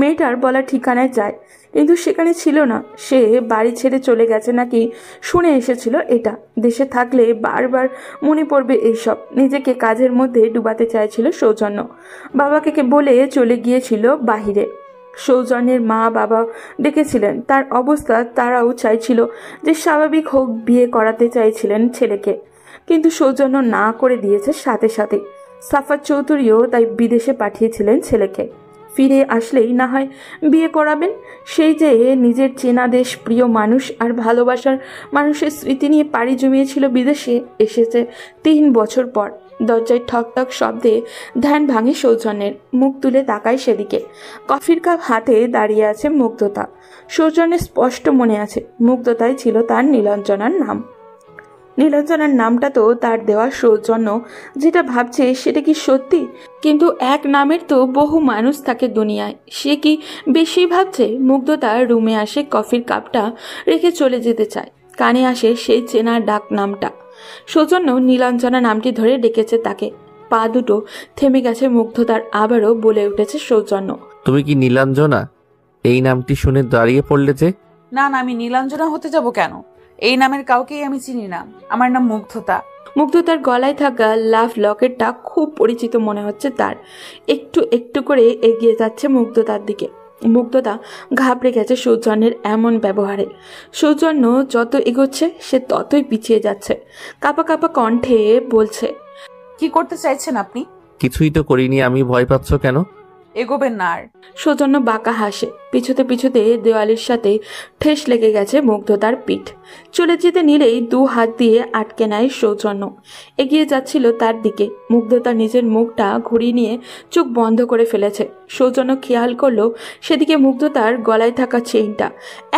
মেয়েটার বলা ঠিকানায় যায়, কিন্তু সেখানে ছিল না। সে বাড়ি ছেড়ে চলে গেছে নাকি শুনে এসেছিল এটা। দেশে থাকলে বারবার মনে পড়বে এইসব। নিজেকে কাজের মধ্যে ডুবাতে চাইছিল সৌজন্য। বাবাকে বলে চলে গিয়েছিল বাহিরে। সৌজন্যের মা বাবা ডেকেছিলেন তার অবস্থা, তারাও চাইছিল যে স্বাভাবিক হোক, বিয়ে করাতে চাইছিলেন ছেলেকে, কিন্তু সৌজন্য না করে দিয়েছে সাথে সাথে। সাফাত চৌধুরীও তাই বিদেশে পাঠিয়েছিলেন ছেলেকে। ফিরে আসলেই না হয় বিয়ে করাবেন। সেই যে নিজের চেনা দেশ, প্রিয় মানুষ আর ভালোবাসার মানুষের স্মৃতি নিয়ে পাড়ি জমিয়েছিল বিদেশে, এসেছে 3 বছর পর। দরজায় ঠক ঠক শব্দে ধ্যান ভাঙে সৌজন্যের। মুখ তুলে তাকায় সেদিকে। কফির কাপ হাতে দাঁড়িয়ে আছে মুগ্ধতা। সৌজন্যের স্পষ্ট মনে আছে মুগ্ধতাই ছিল তার নীলাঞ্জনার নাম। নীলাঞ্জনার নামটা তো তার দেওয়া। সৌজন্য যেটা ভাবছে সেটা কি সত্যি? কিন্তু এক নামের তো বহু মানুষ থাকে দুনিয়ায়, সে কি বেশি ভাবছে? মুগ্ধতা রুমে আসে, কফির কাপটা রেখে চলে যেতে চায়। কানে আসে সেই চেনা ডাক নামটা, সৌজন্য নীলাঞ্জনা নামটি ধরে ডেকেছে তাকে। পা দুটো থেমে গেছে মুগ্ধতার, আবারও বলে উঠেছে সৌজন্য। তুমি কি নীলাঞ্জনা? এই নামটি শুনে দাঁড়িয়ে পড়লে যে। না না, আমি নীলাঞ্জনা হতে যাব কেন? এই নামের কাউকেই আমি চিনি না। আমার নাম মুগ্ধতা। মুগ্ধতার গলায় থাকা লাভ লকেটটা খুব পরিচিত মনে হচ্ছে তার। একটু একটু করে এগিয়ে যাচ্ছে মুগ্ধতার দিকে। মুগ্ধতা ঘাবড়ে গেছে সৌজন্যের এমন ব্যবহারে। সৌজন্য যত এগোচ্ছে সে ততই পিছিয়ে যাচ্ছে। কাঁপা কাঁপা কণ্ঠে বলছে, কি করতে চাইছেন আপনি? কিছুই তো করিনি, আমি ভয় পাচ্ছ কেন? এগোবেন না আর। সৌজন্য বাঁকা হাসে। পিছুতে পিছুতে দেওয়ালের সাথে ঠেস লেগে গেছে মুগ্ধতার পিঠ। চলে যেতে নিলেই 2 হাত দিয়ে আটকে নেয় সৌজন্য। এগিয়ে যাচ্ছিল তার দিকে। মুগ্ধতা নিজের মুখটা ঘুরিয়ে নিয়ে চোখ বন্ধ করে ফেলেছে। সৌজন্য খেয়াল করলো সেদিকে মুগ্ধতার গলায় থাকা চেইনটা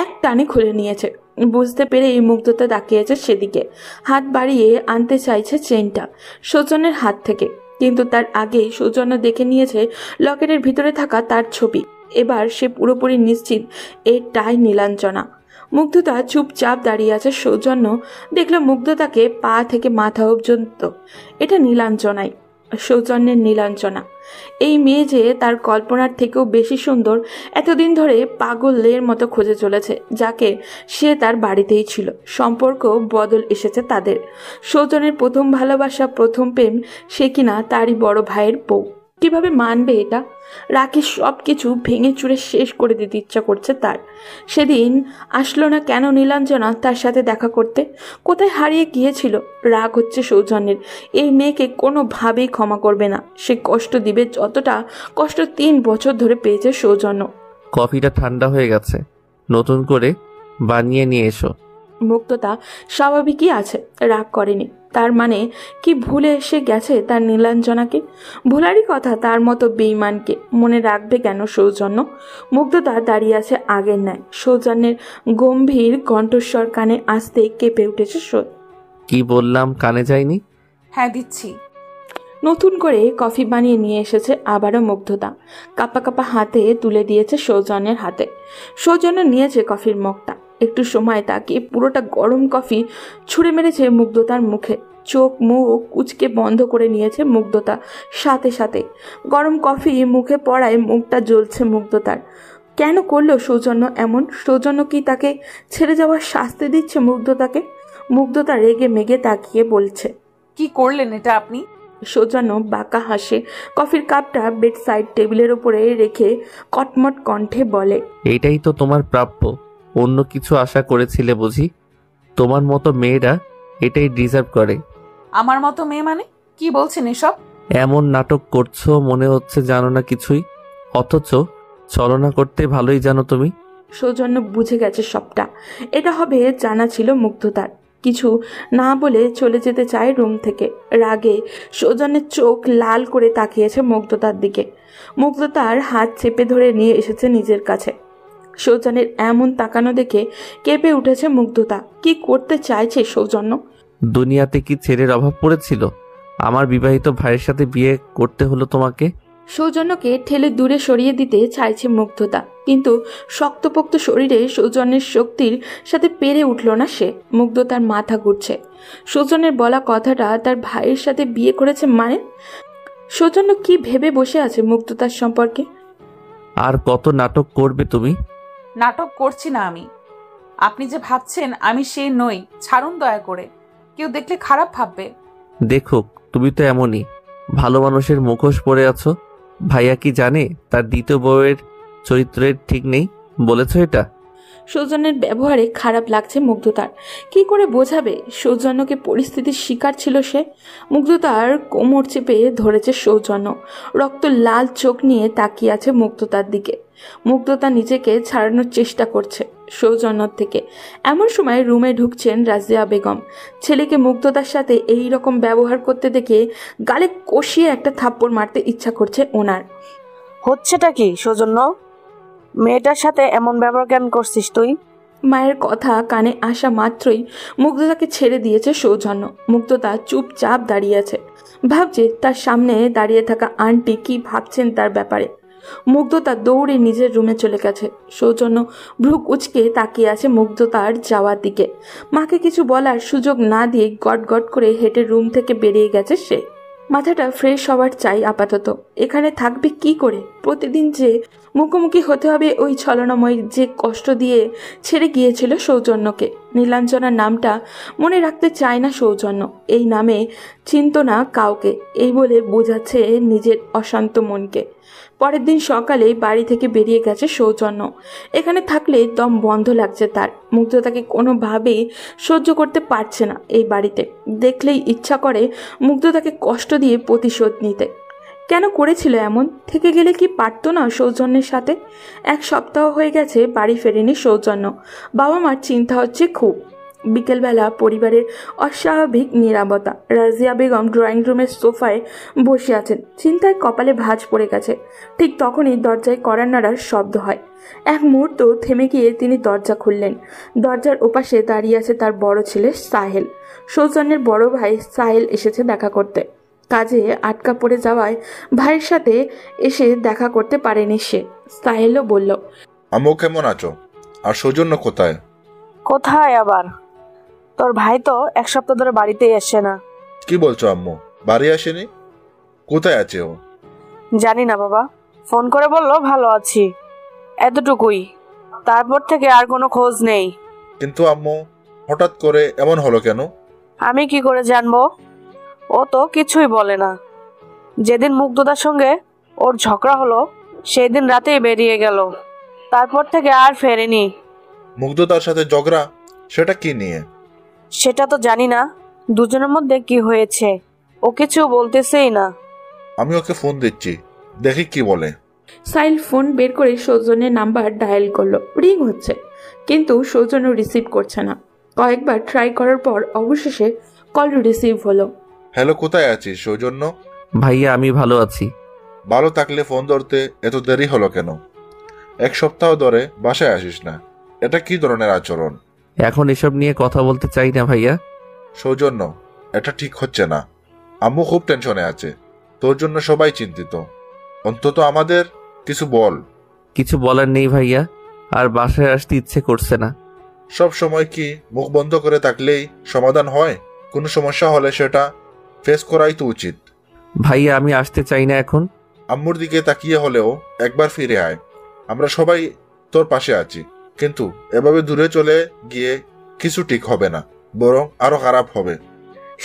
এক টানে খুলে নিয়েছে। বুঝতে পেরেই মুগ্ধতা তাকিয়েছে সেদিকে। হাত বাড়িয়ে আনতে চাইছে চেইনটা সৌজন্যের হাত থেকে, কিন্তু তার আগেই সৌজন্য দেখে নিয়েছে লকেটের ভিতরে থাকা তার ছবি। এবার সে পুরোপুরি নিশ্চিত এটাই নীলাঞ্জনা। মুগ্ধতা চুপচাপ দাঁড়িয়ে আছে। সৌজন্য দেখল মুগ্ধতাকে পা থেকে মাথা পর্যন্ত। এটা নীলাঞ্জনাই, সৌজন্যের নীলাঞ্জনা। এই মেয়ে যে তার কল্পনার থেকেও বেশি সুন্দর, এতদিন ধরে পাগলের মতো খুঁজে চলেছে, যাকে সে তার বাড়িতেই ছিল। সম্পর্ক বদল এসেছে তাদের। সৌজন্যের প্রথম ভালোবাসা, প্রথম প্রেম, সে কিনা তারই বড় ভাইয়ের বউ। কিভাবে মানবে এটা? রাকেশ সব কিছু ভেঙে চুরে শেষ করে দিতে ইচ্ছা করছে তার। সেদিন আসলো না কেন নীলাঞ্জনা তার সাথে দেখা করতে? কোথায় হারিয়ে গিয়েছিল? রাগ হচ্ছে সৌজন্যের। এই মেয়েকে কোনোভাবেই ক্ষমা করবে না। সে কষ্ট দিবে যতটা কষ্ট 3 বছর ধরে পেয়েছে সৌজন্য। কফিটা ঠান্ডা হয়ে গেছে, নতুন করে বানিয়ে নিয়ে এসো। মুগ্ধতা স্বাভাবিকই আছে, রাগ করেনি। তার মানে কি ভুলে এসে গেছে তার নীলাঞ্জনাকে? ভুলারই কথা, তার মতো বেঈমানকে মনে রাখবে কেন সৌজন্য? মুগ্ধতা দাঁড়িয়ে আছে আগের ন্যায়। সৌজন্যের গম্ভীর কণ্ঠস্বর কানে আসতে কেঁপে উঠেছে সে। কি বললাম কানে যায়নি? হ্যাঁ দিচ্ছি। নতুন করে কফি বানিয়ে নিয়ে এসেছে আবারও মুগ্ধতা। কাপা কাপা হাতে তুলে দিয়েছে সৌজন্যের হাতে। সৌজন্য নিয়েছে কফির মগটা। একটু সময় তাকে পুরোটা গরম কফি ছুঁড়ে মেরেছে মুগ্ধতার মুখে। চোখ মুখ কুচকে বন্ধ করে নিয়েছে মুগ্ধতা। সাথে সাথে গরম কফি মুখে পড়ায় মুখটা জ্বলছে মুগ্ধতার। কেন করলো সৌজন্য এমন? সৌজন্য কি তাকে ছেড়ে যাওয়ার শাস্তি দিচ্ছে মুগ্ধতাকে? মুগ্ধতা রেগে মেগে তাকিয়ে বলছে, কি করলেন এটা আপনি? সৌজন্য বাঁকা হাসে। কফির কাপটা বেড সাইড টেবিলের উপরে রেখে কটমট কণ্ঠে বলে, এইটাই তো তোমার প্রাপ্য। অন্য কিছু আশা করেছিলে বুঝি? তোমার মতো মেয়েরা এটাই ডিজার্ভ করে। আমার মতো মেয়ে মানে? কি বলছেন এসব? এমন নাটক করছো মনে হচ্ছে জানো না কিছুই, অথচ ছলনা করতে ভালোই জানো তুমি। সৌজন্য বুঝে গেছে সবটা। এটা হবে জানা ছিল মুগ্ধতার। কিছু না বলে চলে যেতে চায় রুম থেকে। রাগে সৌজন্যের চোখ লাল করে তাকিয়েছে মুগ্ধতার দিকে। মুগ্ধতার হাত চেপে ধরে নিয়ে এসেছে নিজের কাছে। সৌজন্যের এমন তাকানো দেখে কেঁপে উঠেছে মুগ্ধতা। কি করতে চাইছে সৌজন্য? দুনিয়াতে কি ছেলের অভাব পড়েছিল? আমার বিবাহিত ভাইয়ের সাথে বিয়ে করতে হলো তোমাকে? সৌজন্যকে ঠেলে দূরে সরিয়ে দিতে চাইছে মুগ্ধতা, কিন্তু শক্তপোক্ত শরীরে সৌজন্যের শক্তির সাথে পেরে উঠল না সে। মুগ্ধতার মাথা ঘুরছে। সৌজন্যের বলা কথাটা তার ভাইয়ের সাথে বিয়ে করেছে মানে? সৌজন্য কি ভেবে বসে আছে মুগ্ধতার সম্পর্কে? আর কত নাটক করবে তুমি? নাটক করছি না আমি। আপনি যে ভাবছেন আমি সে নই, ছাড়ুন দয়া করে। কেউ দেখলে খারাপ ভাববে। দেখুক, তুমি তো এমনই ভালো মানুষের মুখোশ পরে আছো। ভাইয়া কি জানে তার দ্বিতীয় বউয়ের চরিত্রের ঠিক নেই? বলেছো এটা? সৌজন্যের ব্যবহারে খারাপ লাগছে মুগ্ধতার। কি করে বোঝাবে সৌজন্যকে পরিস্থিতির শিকার ছিল সে? মুগ্ধতার কোমর চেপে ধরেছে সৌজন্য। রক্ত লাল চোখ নিয়ে তাকিয়ে আছে মুগ্ধতার দিকে। মুগ্ধতা নিজেকে ছাড়ানোর চেষ্টা করছে সৌজন্যর থেকে। এমন সময় রুমে ঢুকছেন রাজিয়া বেগম। ছেলেকে মুগ্ধতার সাথে এই রকম ব্যবহার করতে দেখে গালে কষিয়ে একটা থাপ্পড় মারতে ইচ্ছা করছে ওনার। হচ্ছেটা কি সৌজন্য? মেয়েটার সাথে এমন ব্যবহার কেন করছিস তুই? মায়ের কথা কানে আসা মাত্রই মুগ্ধতাকে ছেড়ে দিয়েছে সৌজন্য। মুগ্ধতা চুপচাপ দাঁড়িয়ে আছে। ভাবছে তার সামনে দাঁড়িয়ে থাকা আন্টি কি ভাবছেন তার ব্যাপারে। মুগ্ধতা দৌড়ে নিজের রুমে চলে গেছে। সৌজন্য ভ্রু কুচকে তাকিয়ে আছে মুগ্ধতার যাওয়ার দিকে। মাকে কিছু বলার সুযোগ না দিয়ে গট গট করে হেঁটে রুম থেকে বেরিয়ে গেছে সে। মাথাটা ফ্রেশ হওয়ার চাই আপাতত। এখানে থাকবে কি করে? প্রতিদিন যে মুখোমুখি হতে হবে ওই ছলনাময় যে কষ্ট দিয়ে ছেড়ে গিয়েছিল সৌজন্যকে। নীলাঞ্জনার নামটা মনে রাখতে চায় না সৌজন্য। এই নামে চিনত না কাউকে, এই বলে বোঝাচ্ছে নিজের অশান্ত মনকে। পরের দিন সকালে বাড়ি থেকে বেরিয়ে গেছে সৌজন্য। এখানে থাকলে দম বন্ধ লাগছে তার। মুগ্ধতাকে কোনোভাবেই সহ্য করতে পারছে না এই বাড়িতে। দেখলেই ইচ্ছা করে মুগ্ধতাকে কষ্ট দিয়ে প্রতিশোধ নিতে। কেন করেছিল এমন? থেকে গেলে কি পারতো না সৌজন্যের সাথে? 1 সপ্তাহ হয়ে গেছে বাড়ি ফেরেনি সৌজন্য। বাবা মার চিন্তা হচ্ছে খুব। বিকেলবেলা পরিবারের অস্বাভাবিক নীরবতা। রাজিয়া বেগম ড্রয়িং রুমের সোফায় বসে আছেন। চিন্তায় কপালে ভাঁজ পড়ে গেছে। ঠিক তখনই দরজায় কড়া নাড়ার শব্দ হয়। এক মুহূর্ত থেমে গিয়ে তিনি দরজা খুললেন। দরজার ওপাশে দাঁড়িয়ে আছে তার বড় ছেলে সাহেল। সৌজন্যের বড় ভাই সাহেল এসেছে দেখা করতে। কাজে আটকা পড়ে যাওয়ায় ভাইয়ের সাথে এসে দেখা করতে পারেনি সে। সাহেলও বলল, আম্মু কেমন আছো? আর সৌজন্য কোথায়? কোথায় আবার? তোর ভাই তো 1 সপ্তাহ ধরে বাড়িতেই আসছে না। কি বলছো আম্মু? বাড়ি আসেনি? কোথায় আছে ও? জানি না বাবা, ফোন করে বললো ভালো আছি, এতটুকুই। তারপর থেকে আর কোনো খোঁজ নেই। কিন্তু আম্মু, হঠাৎ করে এমন হলো কেন? আমি কি করে জানবো? ও তো কিছুই বলে না। যেদিন মুগ্ধতার সঙ্গে ওর ঝগড়া হলো সেই দিন রাতেই বেরিয়ে গেল। তারপর থেকে আর ফেরেনি। মুগ্ধতার সাথে ঝগড়া? সেটা কি নিয়ে? সেটা তো জানি না দুজনের মধ্যে কি হয়েছে। ও কিছু বলতেছেই না। আমি ওকে ফোন দিচ্ছি, দেখি কি বলে। সাহিল ফোন বের করে সৌজন্যের নাম্বার ডায়াল করলো। রিং হচ্ছে, কিন্তু সৌজন্য রিসিভ করছে না। কয়েকবার ট্রাই করার পর অবশেষে কল রিসিভ হলো। হ্যালো, কোথায় আছিস সৌজন্য? ভাইয়া আমি ভালো আছি। ভালো থাকলে ফোন ধরতে এত দেরি হলো কেন? 1 সপ্তাহ ধরে বাসায় আসিস না, এটা কি ধরনের আচরণ? এখন এসব নিয়ে কথা বলতে চাই না ভাইয়া। সৌজন্য, এটা ঠিক হচ্ছে না। আম্মু খুব টেনশনে আছে, তোর জন্য সবাই চিন্তিত। অন্তত আমাদের কিছু বল। কিছু বলার নেই ভাইয়া, আর বাসায় আসতে ইচ্ছে করছে না। সব সময় কি মুখ বন্ধ করে থাকলেই সমাধান হয়? কোনো সমস্যা হলে সেটা ফেস করাই তো উচিত। ভাইয়া আমি আসতে চাই না এখন। আম্মুর দিকে তাকিয়ে হলেও একবার ফিরে আয়। আমরা সবাই তোর পাশে আছি, কিন্তু এভাবে দূরে চলে গিয়ে কিছু ঠিক হবে না, বরং আরো খারাপ হবে।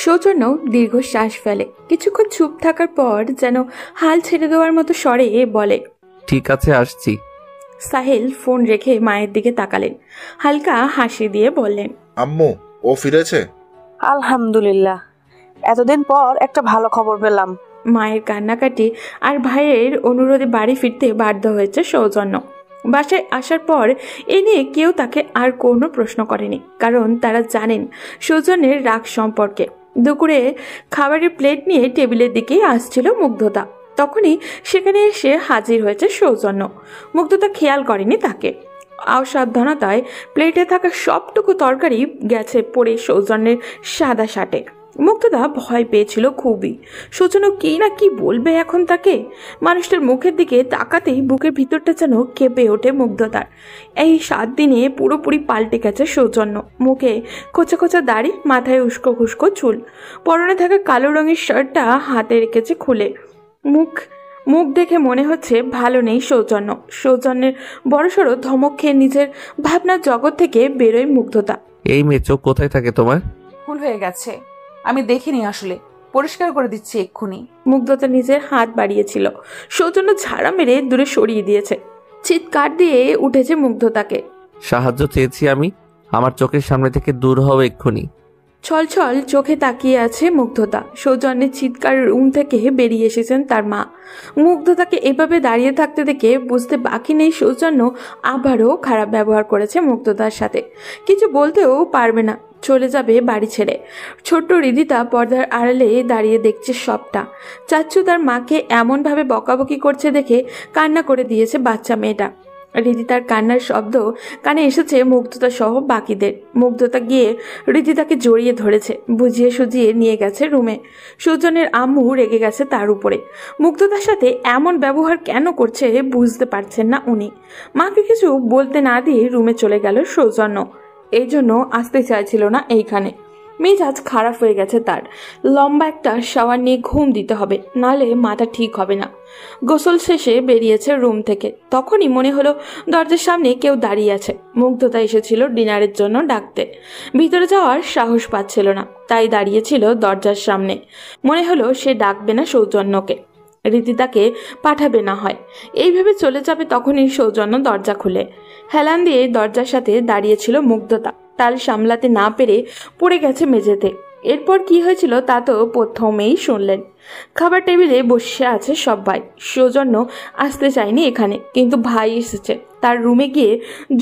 সৌজন্য দীর্ঘশ্বাস ফেলে। কিছুক্ষণ চুপ থাকার পর যেন হাল ছেড়ে দেওয়ার মতো স্বরে বলে, ঠিক আছে আসছি। সাহিল ফোন রেখে মায়ের দিকে তাকালেন। হালকা হাসি দিয়ে বললেন, আম্মু, ও ফিরেছে? আলহামদুলিল্লাহ, এতদিন পর একটা ভালো খবর পেলাম। মায়ের কান্নাকাটি আর ভাইয়ের অনুরোধে বাড়ি ফিরতে বাধ্য হয়েছে সৌজন্য। বাসায় আসার পর এ নিয়ে কেউ তাকে আর কোনো প্রশ্ন করেনি, কারণ তারা জানেন সৌজন্যের রাগ সম্পর্কে। দুপুরে খাবারের প্লেট নিয়ে টেবিলের দিকেই আসছিল মুগ্ধতা। তখনই সেখানে এসে হাজির হয়েছে সৌজন্য। মুগ্ধতা খেয়াল করেনি তাকে। অসাবধানতায় প্লেটে থাকা সবটুকু তরকারি গেছে পড়ে সৌজন্যের সাদা শার্টে। মুগ্ধতা ভয় পেয়েছিল খুবই। সৌজন্য কি না কি বলবে এখন তাকে। মানুষটার মুখের দিকে তাকাতেই বুকের ভিতরটা যেন কেঁপে ওঠে মুগ্ধতার। এই 7 দিনে পুরোপুরি পাল্টে গেছে সৌজন্য। মুখে খোঁচা খোঁচা দাড়ি, মাথায় উস্কো খুস্কো চুল, পরনে থাকা কালো রঙের শার্টটা হাতে রেখেছে খুলে। মুখ দেখে মনে হচ্ছে ভালো নেই সৌজন্য। সৌজন্যের বড়সড় ধমক খেয়ে নিজের ভাবনার জগৎ থেকে বেরোয় মুগ্ধতা। এই মেয়ে চোখ কোথায় থাকে তোমার? ভুল হয়ে গেছে, আমি দেখিনি আসলে, পরিষ্কার করে দিচ্ছি এক্ষুনি। মুগ্ধতা নিজের হাত বাড়িয়েছিল। সৌজন্য ঝাড়া মেরে দূরে সরিয়ে দিয়েছে। চিৎকার দিয়ে উঠেছে মুগ্ধতাকে। সাহায্য চেয়েছি আমি, আমার চোখের সামনে থেকে দূর হও এক্ষুনি। ছলছল চোখে তাকিয়ে আছে মুগ্ধতা। সৌজন্যের চিৎকার রুম থেকে বেরিয়ে এসেছেন তার মা। মুগ্ধতাকে এভাবে দাঁড়িয়ে থাকতে দেখে বুঝতে বাকি নেই সৌজন্য আবারও খারাপ ব্যবহার করেছে মুগ্ধতার সাথে। কিছু বলতেও পারবে না, চলে যাবে বাড়ি ছেড়ে। ছোট্ট রিদিতা পর্দার আড়ালে দাঁড়িয়ে দেখছে সবটা। চাচ্চু তার মাকে এমনভাবে বকাবকি করছে দেখে কান্না করে দিয়েছে বাচ্চা মেয়েটা। রিদিতার কান্নার শব্দ কানে এসেছে মুগ্ধতা সহ বাকিদের। মুগ্ধতা গিয়ে রিদিতাকে জড়িয়ে ধরেছে, বুঝিয়ে সুজিয়ে নিয়ে গেছে রুমে। সুজনের আম্মু রেগে গেছে তার উপরে। মুগ্ধতার সাথে এমন ব্যবহার কেন করছে বুঝতে পারছেন না উনি। মাকে কিছু বলতে না দিয়ে রুমে চলে গেল সৌজন্য। এই জন্য আসতে চাইছিল না এইখানে। মেজাজ খারাপ হয়ে গেছে তার। লম্বা একটা শাওয়ার নিয়ে ঘুম দিতে হবে, নালে মাথা ঠিক হবে না। গোসল শেষে বেরিয়েছে রুম থেকে, তখনই মনে হলো দরজার সামনে কেউ দাঁড়িয়ে আছে। মুগ্ধতা এসেছিল ডিনারের জন্য ডাকতে। ভিতরে যাওয়ার সাহস পাচ্ছিল না, তাই দাঁড়িয়েছিল দরজার সামনে। মনে হলো সে ডাকবে না সৌজন্যকে, রিদিতাকে পাঠাবে না হয়, এইভাবে চলে যাবে। তখনই সৌজন্য দরজা খুলে হেলান দিয়ে দরজার সাথে দাঁড়িয়েছিল মুগ্ধতা। তাল সামলাতে না পেরে পড়ে গেছে মেঝেতে। এরপর কি হয়েছিল তা তো প্রথমেই শুনলেন। খাবার টেবিলে বসে আছে সবাই। সৌজন্য আসতে চায়নি এখানে, কিন্তু ভাই এসেছে। তার রুমে গিয়ে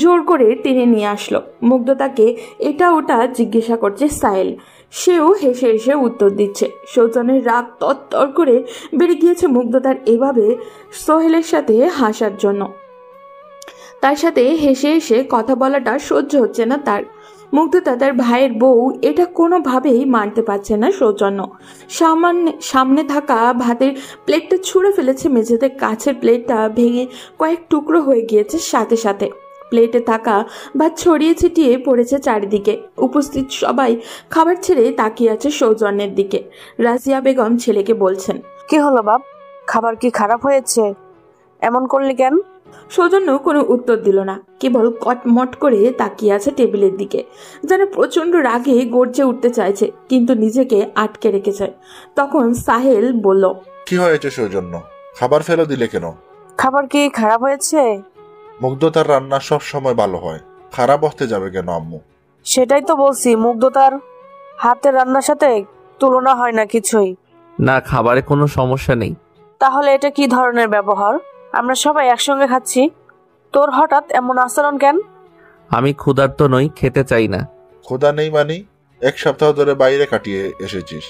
জোর করে টেনে নিয়ে আসলো। মুগ্ধতাকে এটা ওটা জিজ্ঞাসা করছে সাহেল, সেও হেসে হেসে উত্তর দিচ্ছে। সৌজন্যের রাগ তত্তর করে বেড়ে গিয়েছে মুগ্ধতার এভাবে সোহেলের সাথে হাসার জন্য। তার সাথে হেসে হেসে কথা বলাটা সহ্য হচ্ছে না তার। মুগ্ধতা তার ভাইয়ের বউ, এটা কোনোভাবেই মানতে পারছে না সৌজন্য। সামনে থাকা ভাতের প্লেটটা ছুঁড়ে ফেলেছে মেঝেতে। কাছের প্লেটটা ভেঙে কয়েক টুকরো হয়ে গিয়েছে সাথে সাথে। প্লেটে থাকা ভাত ছড়িয়ে ছিটিয়ে পড়েছে চারিদিকে। উপস্থিত সবাই খাবার ছেড়ে তাকিয়ে আছে সৌজন্যের দিকে। রাজিয়া বেগম ছেলেকে বলছেন, কি হলো বাপ, খাবার কি খারাপ হয়েছে? এমন করলি কেন? সৌজন্য কোনো উত্তর দিল না, কেবল কটমট করে তাকিয়ে আছে টেবিলের দিকে, যেন প্রচন্ড রাগে গর্জে উঠতে চাইছে, কিন্তু নিজেকে আটকে রেখেছে। তখন সাহেল বলল, কি হয়েছে সৌজন্য? খাবার ফেলে দিলে কেন? খাবার কি খারাপ হয়েছে? মুগ্ধতার রান্না সব সময় ভালো হয়, খারাপ হতে যাবে কেন আম্মু? সেটাই তো বলছি, মুগ্ধতার হাতের রান্নার সাথে তুলনা হয় না কিছুই। না, খাবারে কোনো সমস্যা নেই। তাহলে এটা কি ধরনের ব্যবহার? আমরা সবাই একসঙ্গে খাচ্ছি, তোর হঠাৎ এমন আচরণ কেন? আমি ক্ষুধার্ত নই, খেতে চাই না। ক্ষুধা নেই মানে? 1 সপ্তাহ ধরে বাইরে কাটিয়ে এসেছিস,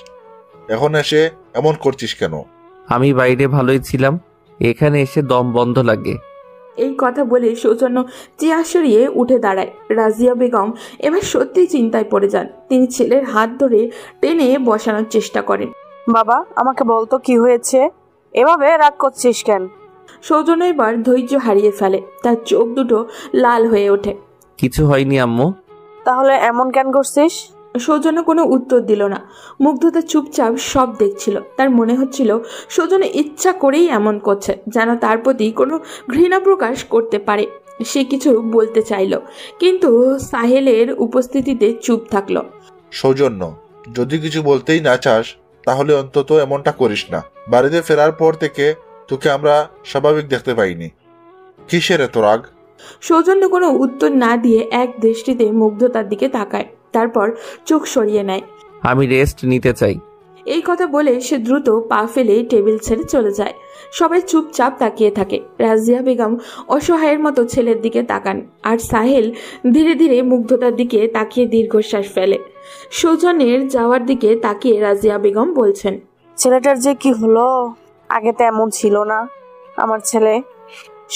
এখন এসে এমন করছিস কেন? আমি বাইরে ভালোই ছিলাম, এখানে এসে দম বন্ধ লাগে। এই কথা বলে সৌজন্য চেয়ার সরিয়ে উঠে দাঁড়ায়। রাজিয়া বেগম এবার সত্যি চিন্তায় পড়ে যান। তিনি ছেলের হাত ধরে টেনে বসানোর চেষ্টা করেন। বাবা, আমাকে বলতো কি হয়েছে? এভাবে রাগ করছিস কেন? সৌজন্য এবার ধৈর্য হারিয়ে ফেলে, তার চোখ দুটো লাল হয়ে ওঠে। কিছু হয়নি আম্মু। তাহলে এমন কেন করছিস? সৌজন্য কোনো উত্তর দিল না। মুগ্ধতা চুপচাপ সব দেখছিল। তার মনে হচ্ছিল সৌজন্য ইচ্ছা করেই এমন করছে, যেন তার প্রতি কোনো ঘৃণা প্রকাশ করতে পারে। সে কিছু বলতে চাইল, কিন্তু সাহেলের উপস্থিতিতে চুপ থাকলো। সৌজন্য, যদি কিছু বলতেই না চাস তাহলে অন্তত এমনটা করিস না। বাড়িতে ফেরার পর থেকে তোকে আমরা স্বাভাবিক দেখতে পাইনি, কিসের এত রাগ? সৌজন্য কোনো উত্তর না দিয়ে এক দৃষ্টিতে মুগ্ধতার দিকে তাকায়, তারপর চোখ সরিয়ে নেয়। আমি রেস্ট নিতে চাই। এই কথা বলে সে দ্রুত পা ফেলে টেবিল ছেড়ে চলে যায়। সবাই চুপচাপ তাকিয়ে থাকে। রাজিয়া বেগম অসহায়ের মতো ছেলের দিকে তাকান, আর সাহেল ধীরে ধীরে মুগ্ধতার দিকে তাকিয়ে দীর্ঘশ্বাস ফেলে। সৌজন্যের যাওয়ার দিকে তাকিয়ে রাজিয়া বেগম বলছেন, ছেলেটার যে কি হলো, আগে তো এমন ছিল না। আমার ছেলে,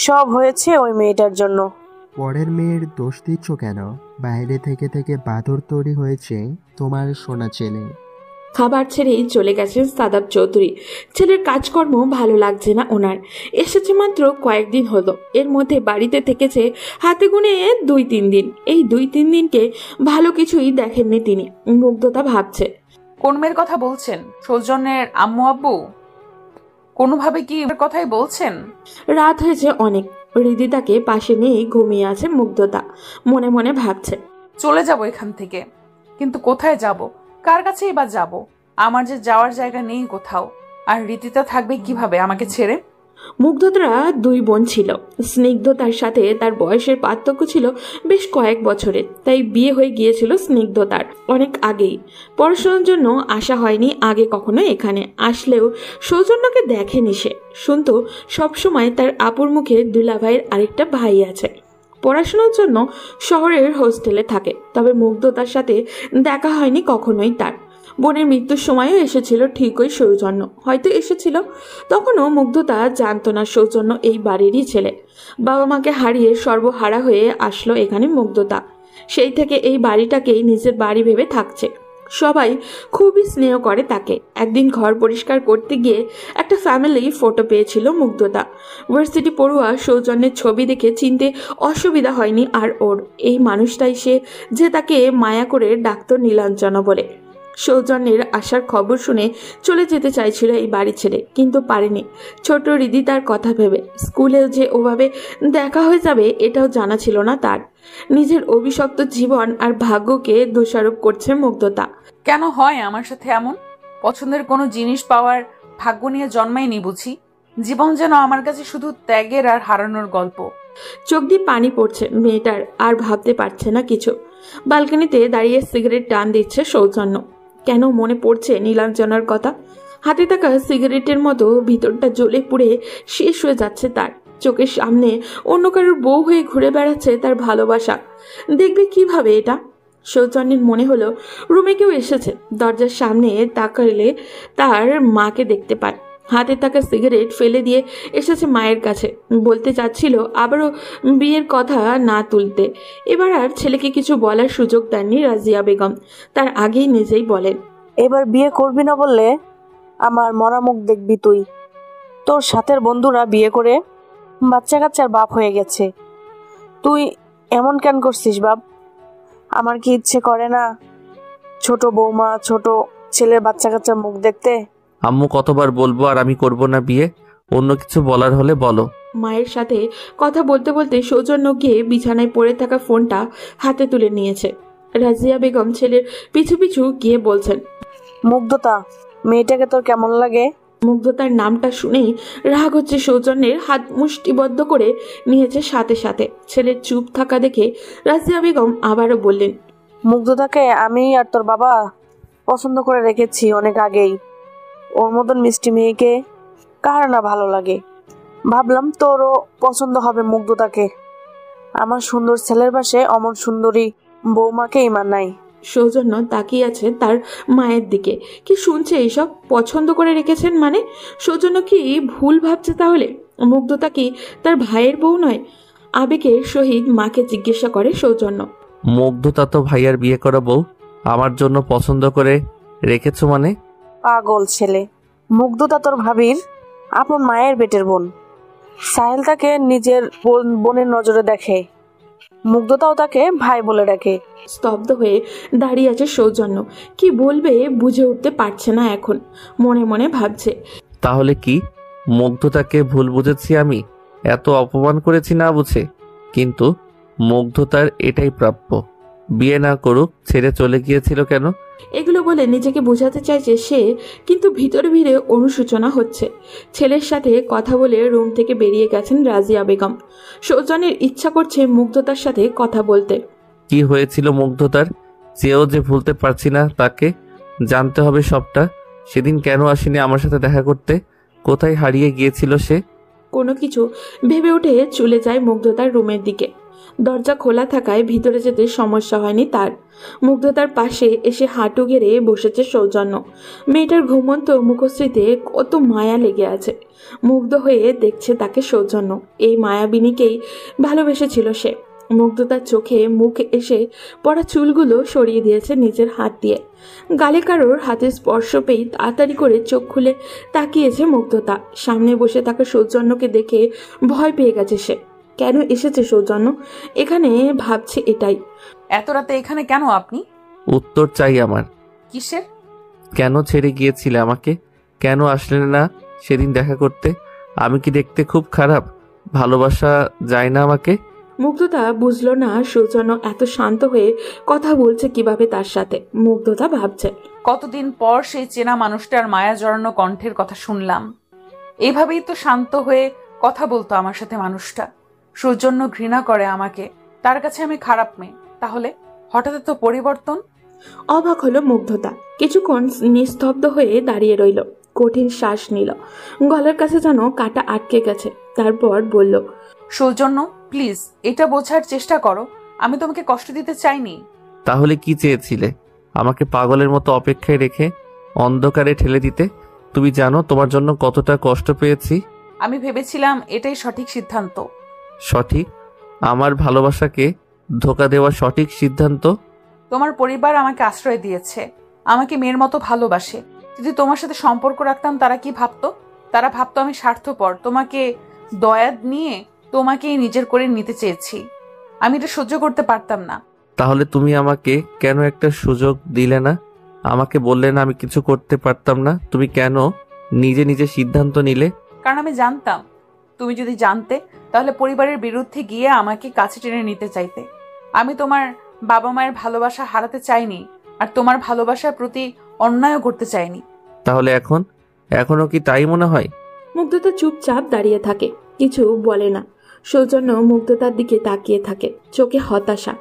সব হয়েছে ওই মেয়েটার জন্য। পরের মেয়ের দোষ দিচ্ছ কেন? বাইরে থেকে থেকে বাদর তৈরি হয়েছে তোমার সোনা ছেলে। খাবার ছেড়েই চলে গেছেন সাদাব চৌধুরী। ছেলের কাজকর্ম ভালো লাগছে না ওনার। এসেছে মাত্র কয়েকদিন হলো, এর মধ্যে বাড়িতে থেকেছে হাতে গুনে 2-3 দিন। এই 2-3 দিনকে ভালো কিছুই দেখেননি তিনি। মুগ্ধতা ভাবছে, কোন মেয়ের কথা বলছেন? সৌজন্যের আম্মু আব্বু? কোনোভাবে কি এর কথাই বলছেন? রাত হয়েছে অনেক। হৃদিতাকে পাশে নিয়ে ঘুমিয়ে আছে মুগ্ধতা। মনে মনে ভাবছে, চলে যাব এখান থেকে, কিন্তু কোথায় যাব? কার কাছেই বা যাব? আমার যে যাওয়ার জায়গা নেই কোথাও। আর রীতিতা থাকবে কিভাবে আমাকে ছেড়ে? মুগ্ধতারা 2 বোন ছিল। স্নিগ্ধতার সাথে তার বয়সের পার্থক্য ছিল বেশ কয়েক বছরের, তাই বিয়ে হয়ে গিয়েছিল স্নিগ্ধতার অনেক আগেই। পড়াশোনার জন্য আসা হয়নি আগে কখনো এখানে। আসলেও সৌজন্যকে দেখেনি সে। শুনতো সবসময় তার আপুর মুখে দুলাভাইয়ের আরেকটা ভাই আছে, পড়াশোনার জন্য শহরের হোস্টেলে থাকে। তবে মুগ্ধতার সাথে দেখা হয়নি কখনোই তার। বোনের মৃত্যুর সময়ও এসেছিল ঠিক ওই সৌজন্য, হয়তো এসেছিল তখনও মুগ্ধতা জানতো না সৌজন্য এই বাড়িরই ছেলে। বাবা মাকে হারিয়ে সর্বহারা হয়ে আসলো এখানে মুগ্ধতা, সেই থেকে এই বাড়িটাকেই নিজের বাড়ি ভেবে থাকছে। সবাই খুবই স্নেহ করে তাকে। একদিন ঘর পরিষ্কার করতে গিয়ে একটা ফ্যামিলি ফটো পেয়েছিল মুগ্ধতা। ভার্সিটি পড়ুয়া সৌজন্যের ছবি দেখে চিনতে অসুবিধা হয়নি আর ওর। এই মানুষটাই সে যে তাকে মায়া করে ডাকতো নীলাঞ্জনা বলে। সৌজন্যের আসার খবর শুনে চলে যেতে চাইছিল এই বাড়ি ছেড়ে, কিন্তু পারেনি। ছোট রিদি তার কথা ভেবে। স্কুলেও যে ওভাবে দেখা হয়ে যাবে এটাও জানা ছিল না তার। নিজের অভিশপ্ত জীবন আর ভাগ্যকে দোষারোপ করছে মুগ্ধতা। কেন হয় আমার সাথে এমন? পছন্দের কোনো জিনিস পাওয়ার ভাগ্য নিয়ে জন্মায়নি বুঝি? জীবন যেন আমার কাছে শুধু ত্যাগের আর হারানোর গল্প। চোখ দিয়ে পানি পড়ছে মেয়েটার, আর ভাবতে পারছে না কিছু। বালকনিতে দাঁড়িয়ে সিগারেট টান দিচ্ছে সৌজন্য। কেন মনে পড়ছে নীলাঞ্জনার কথা। হাতে থাকা সিগারেটের মতো ভিতরটা জ্বলে পুড়ে শেষ হয়ে যাচ্ছে তার। চোখের সামনে অন্য কারোর বউ হয়ে ঘুরে বেড়াচ্ছে তার ভালোবাসা। দেখবে কিভাবে এটা? সৌজন্যের মনে হলো রুমে কেউ এসেছে। দরজার সামনে তাকালে তার মাকে দেখতে পায়। হাতে থাকা সিগারেট ফেলে দিয়ে এসেছে মায়ের কাছে। বলতে চাচ্ছিল আবারও বিয়ের কথা না তুলতে। এবার আর ছেলেকে কিছু বলার সুযোগ দেননি রাজিয়া বেগম। তার আগেই নিজেই বলেন, এবার বিয়ে করবি না বললে আমার মরা মুখ দেখবি তুই। তোর সাথের বন্ধুরা বিয়ে করে বাচ্চা কাচ্চার বাপ হয়ে গেছে, তুই এমন কেন করছিস বাপ? আমার কি ইচ্ছে করে না ছোট বৌমা ছোট ছেলের বাচ্চা কাচ্চার মুখ দেখতে? আম্মু কতবার বলবো আর আমি করব না বিয়ে? অন্য কিছু বলার হলে বলো। মায়ের সাথে কথা বলতে বলতে সৌজন্য গিয়ে বিছানায় পড়ে থাকা ফোনটা হাতে তুলে নিয়েছে। রাজিয়া বেগম ছেলের পিছু পিছু গিয়ে বলছেন, মুগ্ধতা, মেয়েটাকে তোর কেমন লাগে? মুগ্ধতার নামটা শুনেই রাগ হচ্ছে সৌজন্যের। হাত মুষ্টিবদ্ধ করে নিয়েছে সাথে সাথে। ছেলের চুপ থাকা দেখে রাজিয়া বেগম আবারও বললেন, মুগ্ধতাকে আমি আর তোর বাবা পছন্দ করে রেখেছি অনেক আগেই। ওর মতন মিষ্টি মেয়েকে কার না ভালো লাগে? ভাবলাম তোরও পছন্দ হবে মুগ্ধতাকে। আমার সুন্দর ছেলের পাশে অমন সুন্দরী বৌমাকে ইমান নাই। সৌজন্য তাকিয়ে আছে তার মায়ের দিকে। কি শুনছে এইসব? পছন্দ করে রেখেছেন মানে? সৌজন্য কি ভুল ভাবছে তাহলে? মুগ্ধতা কি তার ভাইয়ের বউ নয়? আবেগের সহিত মাকে জিজ্ঞাসা করে সৌজন্য। মুগ্ধতা তো ভাইয়ার বিয়ে করা বউ, আমার জন্য পছন্দ করে রেখেছো মানে? পাগল ছেলে, মুগ্ধতা তোর ভাবির আপন মায়ের পেটের বোন। সাহেল তাকে নিজের বোনের নজরে দেখে, মুগ্ধতাও তাকে ভাই বলে ডাকে। স্তব্ধ হয়ে দাঁড়িয়ে আছে সৌজন্য। কি বলবে বুঝে উঠতে পারছে না এখন। মনে মনে ভাবছে, তাহলে কি মুগ্ধতাকে ভুল বুঝেছি আমি? এত অপমান করেছি না বুঝে? কিন্তু মুগ্ধতার এটাই প্রাপ্য। বিয়ে না করুক, ছেড়ে চলে গিয়েছিল কেন? এগুলো বলে নিজেকে বোঝাতে চাইছে সে, কিন্তু ভিতরে ভিতরে অনুশোচনা হচ্ছে। ছেলের সাথে কথা বলে রুম থেকে বেরিয়ে গেছেন রাজিয়া বেগম। সৌজন্যের ইচ্ছা করছে মুগ্ধতার সাথে কথা বলতে। কি হয়েছিল মুগ্ধতার? চেয়েও যে ভুলতে পারছি না তাকে। জানতে হবে সবটা। সেদিন কেন আসেনি আমার সাথে দেখা করতে? কোথায় হারিয়ে গিয়েছিল সে? কোনো কিছু ভেবে উঠে চলে যায় মুগ্ধতার রুমের দিকে। দরজা খোলা থাকায় ভিতরে যেতে সমস্যা হয়নি তার। মুগ্ধতার পাশে এসে হাঁটু গেড়ে বসেছে সৌজন্য। মেয়েটার ঘুমন্ত মুখশ্রীতে কত মায়া লেগে আছে। মুগ্ধ হয়ে দেখছে তাকে সৌজন্য। এই মায়াবিনীকেই ভালোবেসেছিল সে। মুগ্ধতার চোখে মুখ এসে পড়া চুলগুলো সরিয়ে দিয়েছে নিজের হাত দিয়ে। গালে কারোর হাতের স্পর্শ পেয়ে তাড়াতাড়ি করে চোখ খুলে তাকিয়েছে মুগ্ধতা। সামনে বসে থাকা সৌজন্যকে দেখে ভয় পেয়ে গেছে সে। কেন এসেছে সৌজন্য এখানে? ভাবছে এটাই। এত রাতে এখানে কেন আপনি? উত্তর চাই আমার। কিসের? কেন ছেড়ে গিয়েছিলে আমাকে? কেন আসলে না সেদিন দেখা করতে? আমি কি দেখতে খুব খারাপ? ভালোবাসা যায় না আমাকে? মুগ্ধতা বুঝলো না সৌজন্য এত শান্ত হয়ে কথা বলছে কিভাবে তার সাথে। মুগ্ধতা ভাবছে, কতদিন পর সেই চেনা মানুষটার মায়া জড়ানো কণ্ঠের কথা শুনলাম। এইভাবেই তো শান্ত হয়ে কথা বলতো আমার সাথে মানুষটা। সৌজন্য ঘৃণা করে আমাকে, তার কাছে আমি খারাপ মেয়ে। তাহলে হঠাৎ তো পরিবর্তন। অবাক হলো মুগ্ধতা। কিছুক্ষণ নিস্তব্ধ হয়ে দাঁড়িয়ে রইল। কঠিন শ্বাস নিল। গলার কাছে যেন কাটা আটকে গেছে। তারপর বলল, সৌজন্য প্লিজ এটা বোঝার চেষ্টা করো, আমি তোমাকে কষ্ট দিতে চাইনি। তাহলে কি চেয়েছিলে? আমাকে পাগলের মতো অপেক্ষায় রেখে অন্ধকারে ঠেলে দিতে? তুমি জানো তোমার জন্য কতটা কষ্ট পেয়েছি। আমি ভেবেছিলাম এটাই সঠিক সিদ্ধান্ত। সঠিক? আমার ভালোবাসাকে ধোঁকা দেওয়া সঠিক সিদ্ধান্ত? তোমার পরিবার আমাকে আশ্রয় দিয়েছে, আমাকে মেয়ের মতো ভালোবাসে। যদি তোমার সাথে সম্পর্ক রাখতাম তারা কি ভাবতো? তারা ভাবতো আমি স্বার্থপর, তোমাকে দয়া নিয়ে তোমাকেই নিজের করে নিতে চেয়েছি। আমি এটা সহ্য করতে পারতাম না। তাহলে তুমি আমাকে কেন একটা সুযোগ দিলে না? আমাকে বললে না আমি কিছু করতে পারতাম না? তুমি কেন নিজে নিজে সিদ্ধান্ত নিলে? কারণ আমি জানতাম, তুমি যদি জানতে তাহলে পরিবারের বিরুদ্ধে গিয়ে আমাকে কাছে টেনে নিতে চাইতে। আমি তোমার বাবা মায়ের ভালোবাসা হারাতে চাইনি, আর তোমার ভালোবাসার প্রতি অন্যায়ও করতে চাইনি। তাহলে এখনো কি তাই মনে হয়? মুগ্ধতা চুপচাপ দাঁড়িয়ে থাকে, কিছু বলে না। সৌজন্য মুগ্ধতার দিকে তাকিয়ে থাকে, চোখে হতাশা,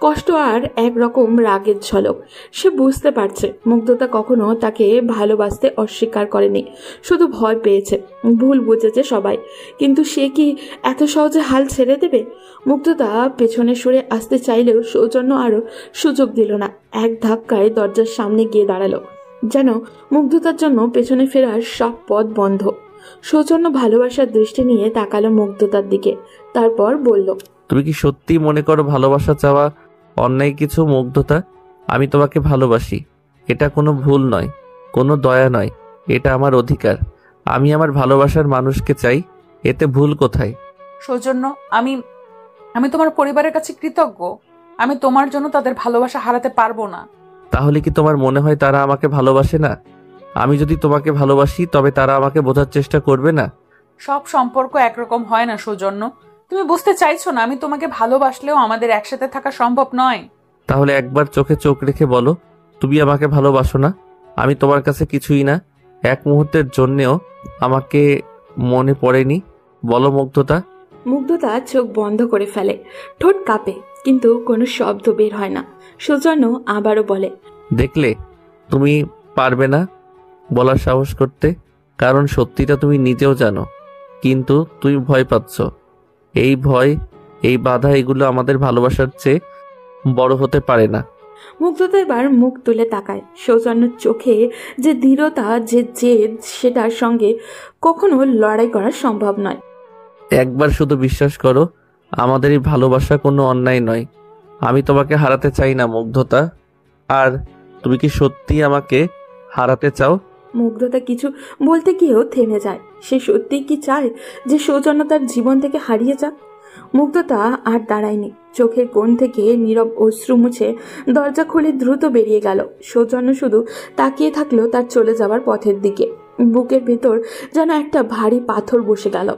কষ্ট আর একরকম রাগের ঝলক। সে বুঝতে পারছে মুগ্ধতা কখনো তাকে ভালোবাসতে অস্বীকার করেনি, শুধু ভয় পেয়েছে, ভুল বুঝেছে সবাই। কিন্তু সে কি এত সহজে হাল ছেড়ে দেবে? মুগ্ধতা পেছনে সরে আসতে চাইলেও সৌজন্য আরো সুযোগ দিল না। এক ধাক্কায় দরজার সামনে গিয়ে দাঁড়ালো, যেন মুগ্ধতার জন্য পেছনে ফেরার সব পথ বন্ধ। সৌজন্য ভালোবাসার দৃষ্টি নিয়ে তাকালো মুগ্ধতার দিকে, তারপর বলল, তুমি কি সত্যি মনে করো ভালোবাসা চাওয়া অন্যায় কিছু? মুগ্ধতা, আমি তোমাকে ভালোবাসি, এটা কোনো ভুল নয়, কোনো দয়া নয়, এটা আমার অধিকার। আমি আমার ভালোবাসার মানুষকে চাই, এতে ভুল কোথায়? সৌজন্য, আমি তোমার পরিবারের কাছে কৃতজ্ঞ। আমি তোমার জন্য তাদের ভালোবাসা হারাতে পারবো না। তাহলে কি তোমার মনে হয় তারা আমাকে ভালোবাসে না? আমি যদি তোমাকে ভালোবাসি তবে তারা আমাকে বোঝার চেষ্টা করবে না? সব সম্পর্ক একরকম হয় না সৌজন্য। তুমি বুঝতে চাইছো না, আমি তোমাকে ভালোবাসলেও আমাদের একসাথে থাকা সম্ভব নয়। তাহলে একবার চোখে চোখ রেখে বলো, তুমি আমাকে ভালোবাসো না? আমি তোমার কাছে কিছুই না, এক মুহূর্তের জন্যেও আমাকে মনে পড়েনি? বলো মুগ্ধতা। মুগ্ধতা চোখ বন্ধ করে ফেলে, ঠোঁট কাঁপে, কিন্তু কোনো শব্দ বের হয় না। সৌজন্য আবারও বলে, দেখলে তুমি পারবে না বলার সাহস করতে, কারণ সত্যিটা তুমি নিজেও জানো, কিন্তু তুমি ভয় পাচ্ছ। এই ভয়, এই বাধা, এগুলো আমাদের ভালোবাসার চেয়ে বড় হতে পারে না। মুগ্ধতা এবার মুখ তুলে তাকায়। সৌজন্যর চোখে যে দৃঢ়তা, যে জেদ, সেটার সঙ্গে কখনো লড়াই করা সম্ভব নয়। একবার শুধু বিশ্বাস করো, আমাদের এই ভালোবাসা কোনো অন্যায় নয়। আমি তোমাকে হারাতে চাই না মুগ্ধতা। আর তুমি কি সত্যি আমাকে হারাতে চাও? মুগ্ধতা কিছু বলতে গিয়েও থেমে যায়। সে সত্যি কি চায় যে সৌজন্য তার জীবন থেকে হারিয়ে যাক? মুগ্ধতা আর দাঁড়ায়নি, চোখের কোণ থেকে নীরব অশ্রু মুছে দরজা খুলে দ্রুত বেরিয়ে গেল। সৌজন্য শুধু তাকিয়ে থাকলো তার চলে যাওয়ার পথের দিকে। বুকের ভেতর যেন একটা ভারী পাথর বসে গেল।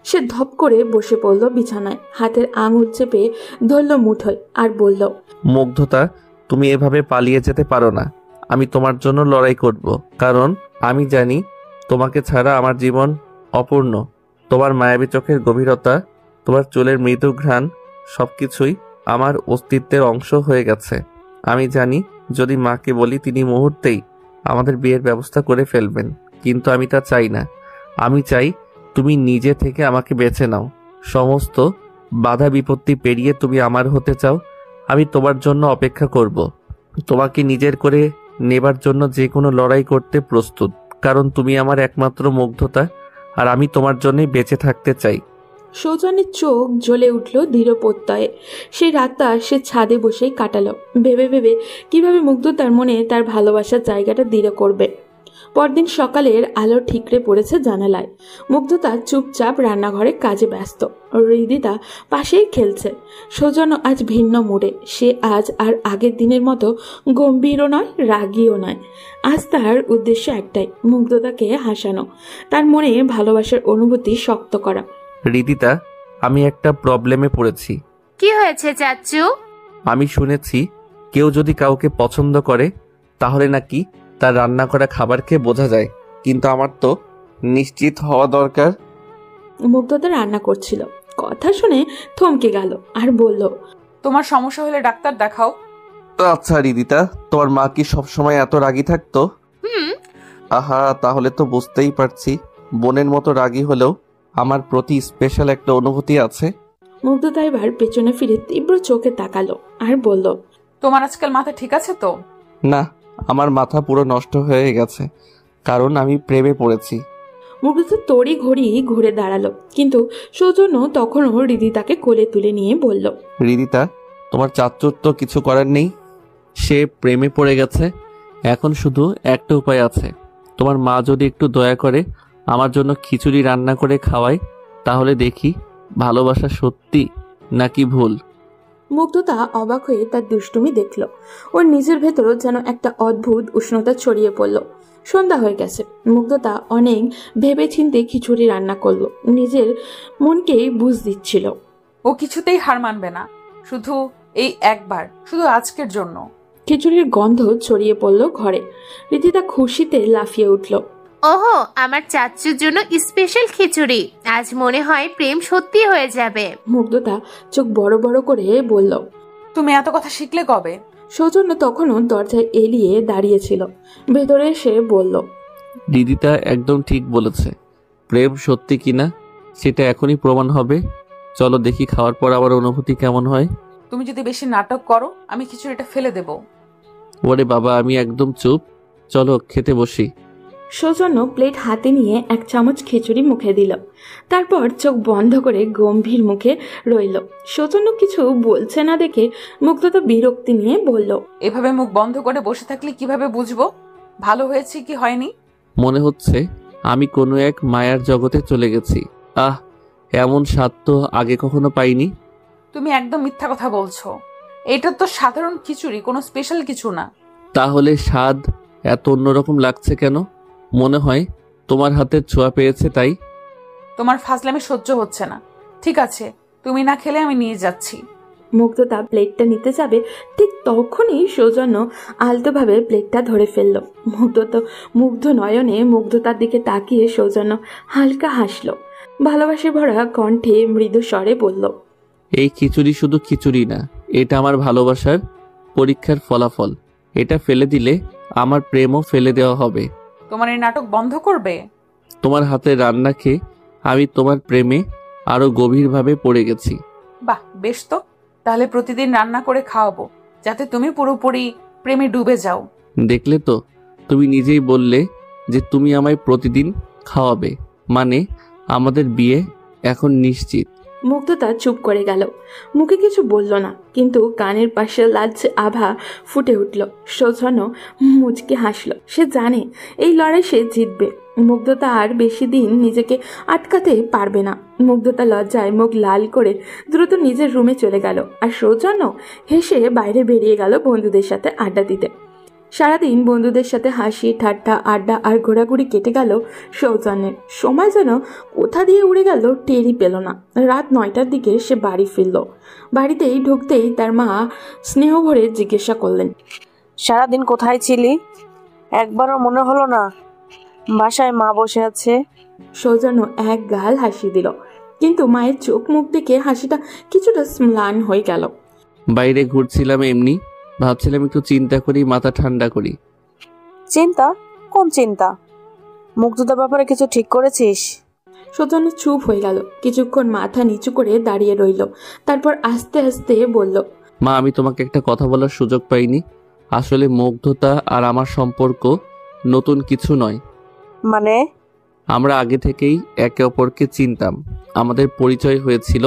সে ধপ করে বসে পড়ল বিছানায়, হাতের আঙুল চেপে ধরল মুঠোয়, আর বলল, মুগ্ধতা, তুমি এভাবে পালিয়ে যেতে পারো না। আমি তোমার জন্য লড়াই করব, কারণ আমি জানি তোমাকে ছাড়া আমার জীবন অপূর্ণ। তোমার মায়াবী চোখের গভীরতা, তোমার চুলের মৃদু ঘ্রাণ, সবকিছুই আমার অস্তিত্বের অংশ হয়ে গেছে। আমি জানি যদি মাকে বলি তিনি মুহূর্তেই আমাদের বিয়ের ব্যবস্থা করে ফেলবেন, কিন্তু আমি তা চাই না। আমি চাই তুমি নিজে থেকে আমাকে বেছে নাও। সমস্ত বাধা বিপত্তি পেরিয়ে তুমি আমার হতে চাও। আমি তোমার জন্য অপেক্ষা করব, তোমাকে নিজের করে নেবার জন্য যে কোনো লড়াই করতে প্রস্তুত, কারণ তুমি আমার একমাত্র মুগ্ধতা, আর আমি তোমার জন্যই বেঁচে থাকতে চাই। সৌজন্যের চোখ জ্বলে উঠল দৃঢ় প্রত্যয়ে। সেই রাতটা সে ছাদে বসেই কাটালো, ভেবে ভেবে কিভাবে মুগ্ধতার মনে তার ভালোবাসার জায়গাটা দৃঢ় করবে। পরদিন সকালের আলো ঠিকরে পড়েছে জানালায়। মুগ্ধতা চুপচাপ রান্নাঘরে কাজে ব্যস্ত, হৃদিতা পাশেই খেলছে। সৌজন্য আজ ভিন্ন মুডে। সে আজ আর আগের দিনের মতো গম্ভীরও নয়, রাগীও নয়। আজ তার উদ্দেশ্য একটাই, মুগ্ধতাকে হাসানো, তার মনে ভালোবাসার অনুভূতি শক্ত করা। হৃদিতা, আমি একটা প্রবলেমে পড়েছি। কি হয়েছে চাচু? আমি শুনেছি কেউ যদি কাউকে পছন্দ করে তাহলে নাকি তার রান্না করা খাবার খেয়ে বোঝা যায়, কিন্তু আমার তো নিশ্চিত হওয়া দরকার। মুগ্ধতা রান্না করছিল, কথা শুনে থমকে গেল আর বলল, তোমার সমস্যা হলে ডাক্তার দেখাও। আচ্ছা হৃদিতা, তোমার মা কি সবসময় এত রাগী থাকতো? আহা, তাহলে তো বুঝতেই পারছি বোনের মতো রাগী হলেও আমার প্রতি স্পেশাল একটা অনুভূতি আছে। মুগ্ধতা এবার পেছনে ফিরে তীব্র চোখে তাকালো আর বলল, তোমার আজকাল মাথা ঠিক আছে তো? না, আমার মাথা পুরো নষ্ট হয়ে গেছে, কারণ আমি প্রেমে পড়েছি। মুগ্ধতা তড়ি ঘড়ি ঘুরে দাঁড়ালো, কিন্তু সৌজন্য তখনও হৃদিতাকে কোলে তুলে নিয়ে বলল, রিদিতা, তোমার চাচ্চুর তো কিছু করার নেই, সে প্রেমে পড়ে গেছে। এখন শুধু একটা উপায় আছে, তোমার মা যদি একটু দয়া করে আমার জন্য খিচুড়ি রান্না করে খাওয়ায়, তাহলে দেখি ভালোবাসা সত্যি নাকি ভুল। মুগ্ধতা অবাক হয়ে তার দুষ্টুমি দেখল। ওর নিজের ভেতরও যেন একটা অদ্ভুত উষ্ণতা ছড়িয়ে পড়ল। সন্ধ্যা হয়ে গেছে। মুগ্ধতা অনেক ভেবেচিন্তে খিচুড়ি রান্না করলো, নিজের মনকেই বুঝ দিচ্ছিল। ও কিছুতেই হার মানবে না, শুধু এই একবার, শুধু আজকের জন্য। খিচুড়ির গন্ধ ছড়িয়ে পড়ল ঘরে। রিদিতা খুশিতে লাফিয়ে উঠল। ওহো, আমার চাচ্চুর জন্য স্পেশাল খিচুড়ি। আজ মনে হয় প্রেম সত্যি হয়ে যাবে। মুগ্ধতা চোখ বড় বড় করে বলল, তুমি এত কথা শিখলে কবে? সৌজন্য তখনও দরজায় এলিয়ে দাঁড়িয়েছিল। ভেতরে এসে বলল, রিদিতা একদম ঠিক বলেছে, প্রেম সত্যি কিনা সেটা এখনই প্রমাণ হবে। চলো দেখি খাওয়ার পর আমার অনুভূতি কেমন হয়। তুমি যদি বেশি নাটক করো আমি খিচুড়িটা ফেলে দেব। ওরে বাবা, আমি একদম চুপ, চলো খেতে বসি। সৌজন্য প্লেট হাতে নিয়ে এক চামচ খিচুড়ি মুখে দিল, তারপর চোখ বন্ধ করে গম্ভীর মুখে রইল। সৌজন্য কিছু বলছে না দেখে মুগ্ধতা বিরক্তি নিয়ে বলল, এভাবে মুখ বন্ধ করে বসে থাকলে কিভাবে বুঝবো ভালো হয়েছে কি হয়নি? মনে হচ্ছে আমি কোনো এক মায়ার জগতে চলে গেছি। আহ, এমন স্বাদ তো আগে কখনো পাইনি। তুমি একদম মিথ্যা কথা বলছো। এটা তো সাধারণ খিচুড়ি, কোনো স্পেশাল কিছু না। তাহলে স্বাদ এত অন্যরকম লাগছে কেন? মনে হয় তোমার হাতের ছোঁয়া পেয়েছে তাই। তোমার ফাজলামি সহ্য হচ্ছে না। ঠিক আছে, তুমি না খেলে আমি নিয়ে যাচ্ছি। মুগ্ধতা প্লেটটা নিতে যাবে, ঠিক তখনই সৌজন্য আলতোভাবে প্লেটটা ধরে ফেলল। মুগ্ধ নয়নে মুগ্ধতার দিকে তাকিয়ে সৌজন্য হালকা হাসল। ভালোবাসে ভরা কণ্ঠে মৃদু স্বরে বলল, এই খিচুড়ি শুধু খিচুড়ি না, এটা আমার ভালোবাসার পরীক্ষার ফলাফল। এটা ফেলে দিলে আমার প্রেমও ফেলে দেওয়া হবে। তোমার এই নাটক বন্ধ করবে? তোমার হাতের রান্না খেয়ে আমি তোমার প্রেমে আরো গভীরভাবে পড়ে গেছি। বাহ, বেশ তো। তাহলে প্রতিদিন রান্না করে খাওয়াবো, যাতে তুমি পুরোপুরি প্রেমে ডুবে যাও। দেখলে তো, তুমি নিজেই বললে যে তুমি আমায় প্রতিদিন খাওয়াবে, মানে আমাদের বিয়ে এখন নিশ্চিত। মুগ্ধতা চুপ করে গেল, মুখে কিছু বলল না, কিন্তু কানের পাশে লালচে আভা ফুটে উঠল। সৌজন্য মুচকে হাসল। সে জানে এই লড়াই সে জিতবে। মুগ্ধতা আর বেশি দিন নিজেকে আটকাতে পারবে না। মুগ্ধতা লজ্জায় মুখ লাল করে দ্রুত নিজের রুমে চলে গেল, আর সৌজন্য হেসে বাইরে বেরিয়ে গেল বন্ধুদের সাথে আড্ডা দিতে। সারাদিন বন্ধুদের সাথে হাসি ঠাট্টা আড্ডা আর ঘোরাঘুরি কেটে গেল সৌজন্যের। সময় যেন কোথা দিয়ে উড়ে গেল টেরই পেল না। রাত 9টার দিকে সে বাড়ি ফিরল। বাড়িতেই ঢুকতেই তার মা স্নেহ ভরে জিজ্ঞাসা করলেন, সারাদিন কোথায় ছিলি? একবারও মনে হলো না বাসায় মা বসে আছে? সৌজন্য এক গাল হাসি দিল, কিন্তু মায়ের চোখ মুখ দেখে হাসিটা কিছুটা ম্লান হয়ে গেল। বাইরে ঘুরছিলাম, এমনি ভাবছিলাম একটু চিন্তা করি, মাথা ঠান্ডা করি। চিন্তা? কোন চিন্তা? মুগ্ধতার ব্যাপারে কিছু ঠিক করেছিস? সৌজন্য চুপ হয়ে গেল, কিছুক্ষণ মাথা নিচু করে দাঁড়িয়ে রইল, তারপর আস্তে আস্তে বলল, মা, আমি তোমাকে একটা কথা বলার সুযোগ পাইনি। আসলে মুগ্ধতা আর আমার সম্পর্ক নতুন কিছু নয়। মানে? আমরা আগে থেকেই একে অপরকে চিনতাম। আমাদের পরিচয় হয়েছিল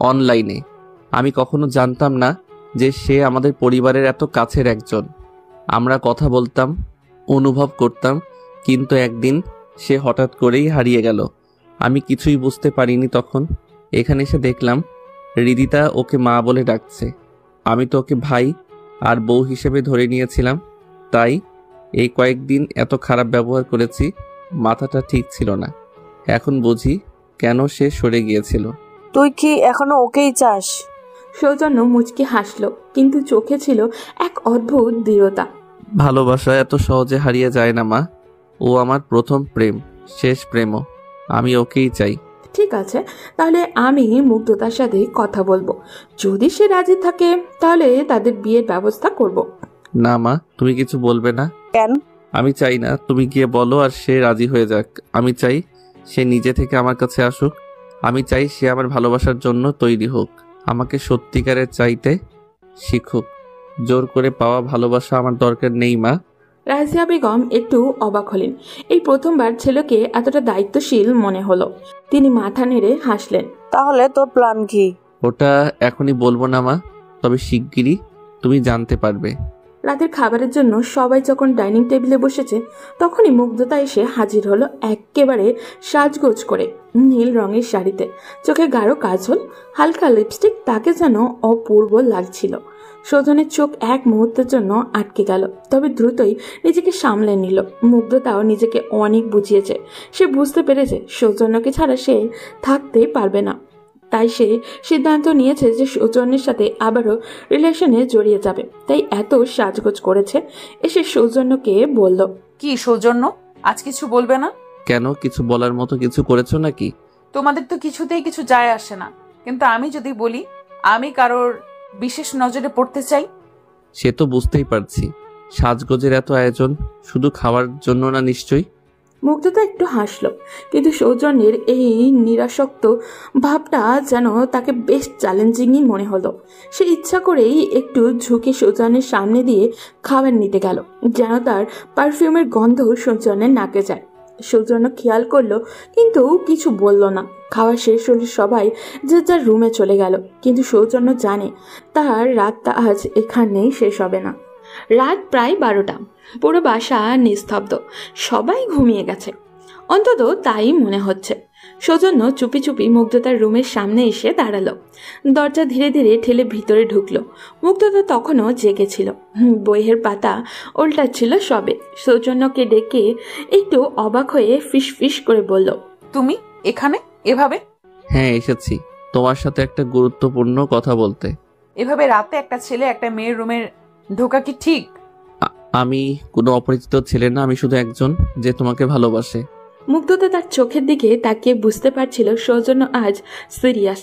অনলাইনে। আমি কখনো জানতাম না যে সে আমাদের পরিবারের এত কাছের একজন। আমরা কথা বলতাম, অনুভব করতাম, কিন্তু একদিন সে হঠাৎ করেই হারিয়ে গেল। আমি কিছুই বুঝতে পারিনি তখন। এখানে এসে দেখলাম রিদিতা ওকে মা বলে ডাকছে। আমি তো ওকে ভাই আর বউ হিসেবে ধরে নিয়েছিলাম, তাই এই কয়েকদিন এত খারাপ ব্যবহার করেছি। মাথাটা ঠিক ছিল না। এখন বুঝি কেন সে সরে গিয়েছিল। তুই কি এখনো ওকেই চাস? সৌজন্য মুচকি হাসলো, কিন্তু চোখে ছিল এক অদ্ভুত দৃঢ়তা। ভালোবাসা এত সহজে হারিয়ে যায় না মা। ও আমার প্রথম প্রেম, শেষ প্রেমও। আমি ওকেই চাই। ঠিক আছে, তাহলে আমি মুগ্ধতার সাথে কথা বলবো। যদি সে রাজি থাকে তাহলে তাদের বিয়ের ব্যবস্থা করব। না মা, তুমি কিছু বলবে না। কেন? আমি চাই না, তুমি গিয়ে বলো আর সে রাজি হয়ে যাক। আমি চাই সে নিজে থেকে আমার কাছে আসুক। আমি চাই সে আমার ভালোবাসার জন্য তৈরি হোক, আমাকে সত্যিকারের চাইতে শিখুক। জোর করে পাওয়া ভালোবাসা আমার দরকার নেই মা। রাজিয়া বেগম একটু অবাক হলেন। এই প্রথমবার ছেলেকে এতটা দায়িত্বশীল মনে হলো। তিনি মাথা নেড়ে হাসলেন। তাহলে তোর প্ল্যান কি? ওটা এখনই বলবো না মা, তবে শিগগিরই তুমি জানতে পারবে। রাতের খাবারের জন্য সবাই যখন ডাইনিং টেবিলে বসেছে তখনই মুগ্ধতা এসে হাজির হলো একেবারে সাজগোজ করে, নীল রঙের শাড়িতে, চোখে গাঢ় কাজল, হালকা লিপস্টিক, তাকে যেন অপূর্ব লাগছিল। সজনের চোখ এক মুহূর্তের জন্য আটকে গেল, তবে দ্রুতই নিজেকে সামলে নিল। মুগ্ধতাও নিজেকে অনেক বুঝিয়েছে। সে বুঝতে পেরেছে সৌজন্যকে ছাড়া সে থাকতেই পারবে না। তাই সে সিদ্ধান্ত নিয়েছে যে সৌজন্যের সাথে আবারও রিলেশনে জড়িয়ে যাবে। তাই এত সাজগোজ করেছে। এসে সৌজন্যকে বলল, কি সৌজন্য, আজ কিছু বলবে না? কেন, কিছু বলার মতো কিছু করেছো নাকি? তোমাদের তো কিছুতেই কিছু যায় আসে না, কিন্তু আমি যদি বলি আমি কারোর বিশেষ নজরে পড়তে চাই? সে তো বুঝতেই পারছি। সাজগোজের এত আয়োজন শুধু খাওয়ার জন্য না নিশ্চয়ই? মুগ্ধতা একটু হাসল, কিন্তু সৌজন্যের এই নিরাসক্ত ভাবটা যেন তাকে বেশ চ্যালেঞ্জিংই মনে হলো। সে ইচ্ছা করেই একটু ঝুঁকে সৌজন্যের সামনে দিয়ে খাবার নিতে গেল, যেন তার পারফিউমের গন্ধ সৌজন্যের নাকে যায়। সৌজন্য খেয়াল করলো কিন্তু কিছু বলল না। খাওয়া শেষ হলে সবাই যে যার রুমে চলে গেল, কিন্তু সৌজন্য জানে তার রাতটা আজ এখানেই শেষ হবে না। রাত প্রায় 12টা। পুরো বাসা নিস্তব্ধ, সবাই ঘুমিয়ে গেছে, অন্তত তাই মনে হচ্ছে। সৌজন্য চুপি চুপি মুগ্ধতার রুমের সামনে এসে দাঁড়ালো। দরজা ধীরে ধীরে ঠেলে ভিতরে ঢুকলো। মুগ্ধতা তখনও জেগেছিল, বইয়ের পাতা উল্টাচ্ছিল সবে। সৌজন্যকে ডেকে একটু অবাক হয়ে ফিস ফিস করে বলল, তুমি এখানে এভাবে? হ্যাঁ, এসেছি তোমার সাথে একটা গুরুত্বপূর্ণ কথা বলতে। এভাবে রাতে একটা ছেলে একটা মেয়ের রুমে ঢোকা কি ঠিক? আমি কোনো অপরিচিত ছেলে না, আমি শুধু একজন যে তোমাকে ভালোবাসে। মুগ্ধতা তার চোখের দিকে তাকিয়ে বুঝতে পারছিল সৌজন্য আজ সিরিয়াস।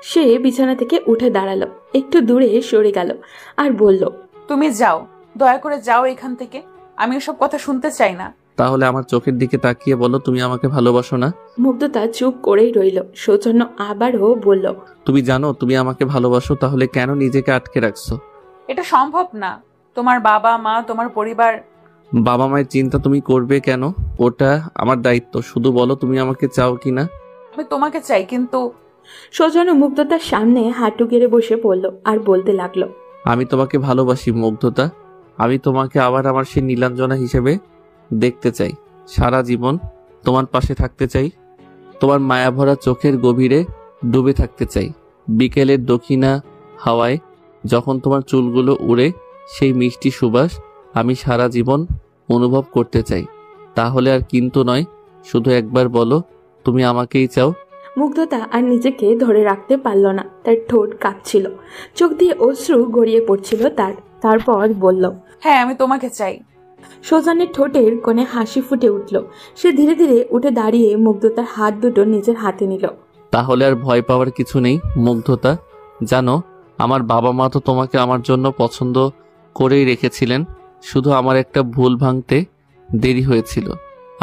সে বিছানা থেকে উঠে দাঁড়ালো, একটু দূরে সরে গেল আর বলল, তুমি যাও, দয়া করে যাও এখান থেকে, আমি ওসব কথা শুনতে চাই না। তাহলে আমার চোখের দিকে তাকিয়ে বলো তুমি আমাকে ভালোবাসো না? মুগ্ধতা চুপ করেই রইল। সৌজন্য আবারও বলল, তুমি জানো তুমি আমাকে ভালোবাসো, তাহলে কেন নিজেকে আটকে রাখছো? এটা সম্ভব না। তোমার বাবা মা, তোমার পরিবার। বাবা মায়ের চিন্তা তুমি করবে কেন? ওটা আমার দায়িত্ব। শুধু বলো তুমি আমাকে চাও কিনা। আমি তোমাকে চাই, কিন্তু সৌজন্য মুগ্ধতার সামনে হাঁটু গেড়ে বসে পড়ল আর বলতে লাগলো, আমি তোমাকে ভালোবাসি মুগ্ধতা। আমি তোমাকে আবার আমার সেই নীলাঞ্জনা হিসেবে দেখতে চাই। সারা জীবন তোমার পাশে থাকতে চাই। তোমার মায়াভরা চোখের গভীরে ডুবে থাকতে চাই। বিকেলের দক্ষিণা হাওয়ায় যখন তোমার চুলগুলো উড়ে সেই মিষ্টি সুবাস আমি সারা জীবন অনুভব করতে চাই। তাহলে আর কিন্তু নয়, শুধু একবার বলো তুমি আমাকেই চাও। মুগ্ধতা আর নিজেকে ধরে রাখতে পারল না। তার ঠোঁট কাঁপছিল, চোখ দিয়ে অশ্রু গড়িয়ে পড়ছিল তারপর বলল, হ্যাঁ আমি তোমাকে চাই। সৌজন্যের ঠোঁটের কোণে হাসি ফুটে উঠল। সে ধীরে ধীরে উঠে দাঁড়িয়ে মুগ্ধতার হাত দুটো নিজের হাতে নিল। তাহলে আর ভয় পাওয়ার কিছু নেই মুগ্ধতা। জানো আমার বাবা মা তো তোমাকে আমার জন্য পছন্দ করেই রেখেছিলেন, শুধু আমার একটা ভুল ভাঙতে দেরি হয়েছিল।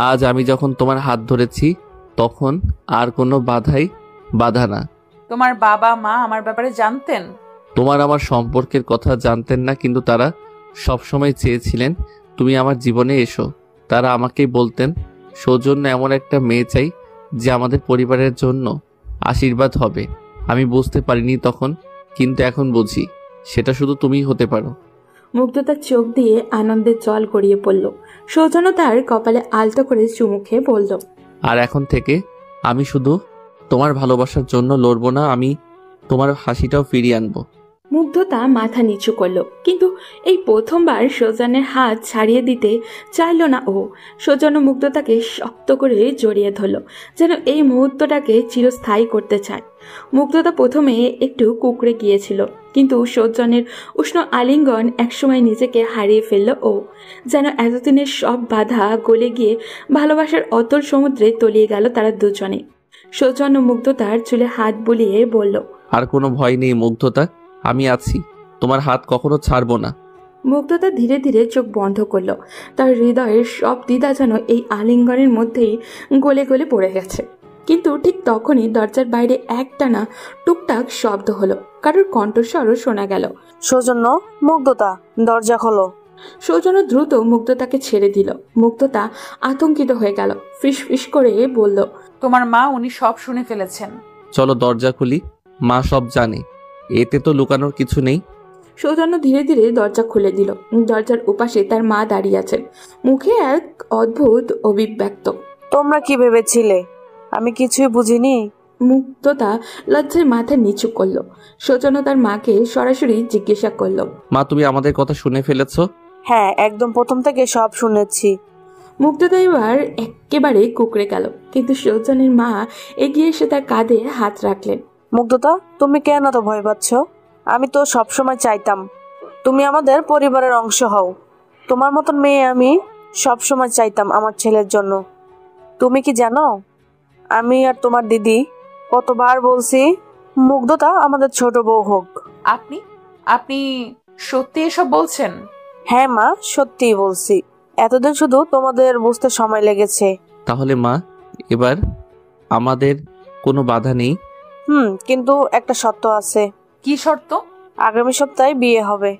আজ আমি যখন তোমার হাত ধরেছি তখন আর কোনো বাধা না। তোমার বাবা মা আমার ব্যাপারে জানতেন? তোমার আমার সম্পর্কের কথা জানতেন না, কিন্তু তারা সবসময় চেয়েছিলেন তুমি আমার জীবনে এসো। তারা আমাকেই বলতেন সৌজন্য এমন একটা মেয়ে চাই যে আমাদের পরিবারের জন্য আশীর্বাদ হবে। আমি বুঝতে পারিনি তখন, কিন্তু এখন বুঝি সেটা শুধু তুমিই হতে পারো। মুগ্ধতার চোখ দিয়ে আনন্দের জল গড়িয়ে পড়ল। সৌজন্য তার কপালে আলতো করে চুমু খেয়ে বলল, আর এখন থেকে আমি শুধু তোমার ভালোবাসার জন্য লড়বো না, আমি তোমার হাসিটাও ফিরিয়ে আনবো। মুগ্ধতা মাথা নিচু করলো, কিন্তু এই প্রথমবার সৌজন্যের হাত ছাড়িয়ে দিতে চাইল না ও। সৌজন্য মুগ্ধতাকে শক্ত করে জড়িয়ে ধরল, যেন এই মুহূর্তটাকে চিরস্থায়ী করতে চায়। মুগ্ধতা প্রথমে একটু কুঁকড়ে গিয়েছিল, কিন্তু সৌজন্যের উষ্ণ আলিঙ্গন একসময় নিজেকে হারিয়ে ফেলল ও, যেন এতদিনের সব বাধা গলে গিয়ে ভালোবাসার অতল সমুদ্রে তলিয়ে গেল তারা দুজনে। সৌজন্য মুগ্ধতার চুলে হাত বুলিয়ে বলল, আর কোনো ভয় নেই মুগ্ধতা, আমি আছি, তোমার হাত কখনো ছাড়বো না। মুগ্ধতা ধীরে ধীরে চোখ বন্ধ করলো। তার হৃদয়ের সব দ্বিধা যেন এই আলিঙ্গনের মধ্যেই গলে গলে পড়ে গেছে। কিন্তু ঠিক তখনই দরজার বাইরে একটানা টুকটাক শব্দ হলো, কারোর কণ্ঠস্বরও শোনা গেল। সৌজন্য, মুগ্ধতা, দরজা খোলো। সৌজন্য দ্রুত মুগ্ধতাকে ছেড়ে দিল। মুগ্ধতা আতঙ্কিত হয়ে গেল, ফিস ফিস করে বলল, তোমার মা উনি সব শুনে ফেলেছেন। চলো দরজা খুলি, মা সব জানে, এতে তো লুকানোর কিছু নেই। সৌজন্য ধীরে ধীরে দরজা খুলে দিল। দরজার ওপাশে তার মা দাঁড়িয়ে আছেন, মুখে এক অদ্ভুত অভিব্যক্ত। তোমরা কি ভেবেছিলে? আমি কিছুই বুঝিনি। মুগ্ধতা লজ্জায় মাথা নিচু করলো। সৌজন্য তার মাকে সরাসরি জিজ্ঞাসা করলো, মা তুমি আমাদের কথা শুনে ফেলেছো? হ্যাঁ, একদম প্রথম থেকে সব শুনেছি। মুগ্ধতা এবার একেবারে কুকড়ে গেল, কিন্তু সৌজন্যের মা এগিয়ে এসে তার কাঁধে হাত রাখলেন। মুগ্ধতা, তুমি কেন তো ভয় পাচ্ছ? আমি তো সবসময় চাইতাম তুমি আমাদের পরিবারের অংশ হও। তোমার মতন মেয়ে আমি সবসময় চাইতাম আমার ছেলের জন্য। তুমি কি জানো, আমি আর তোমার দিদি কতবার বলছি মুগ্ধতা আমাদের ছোট বউ হোক। আপনি আপনি সত্যি এসব বলছেন? হ্যাঁ মা, সত্যিই বলছি। এতদিন শুধু তোমাদের বুঝতে সময় লেগেছে। তাহলে মা, এবার আমাদের কোনো বাধা নেই? কিন্তু একটা শর্ত আছে। কি শর্ত? আগামী সপ্তাহে বিয়ে হবে।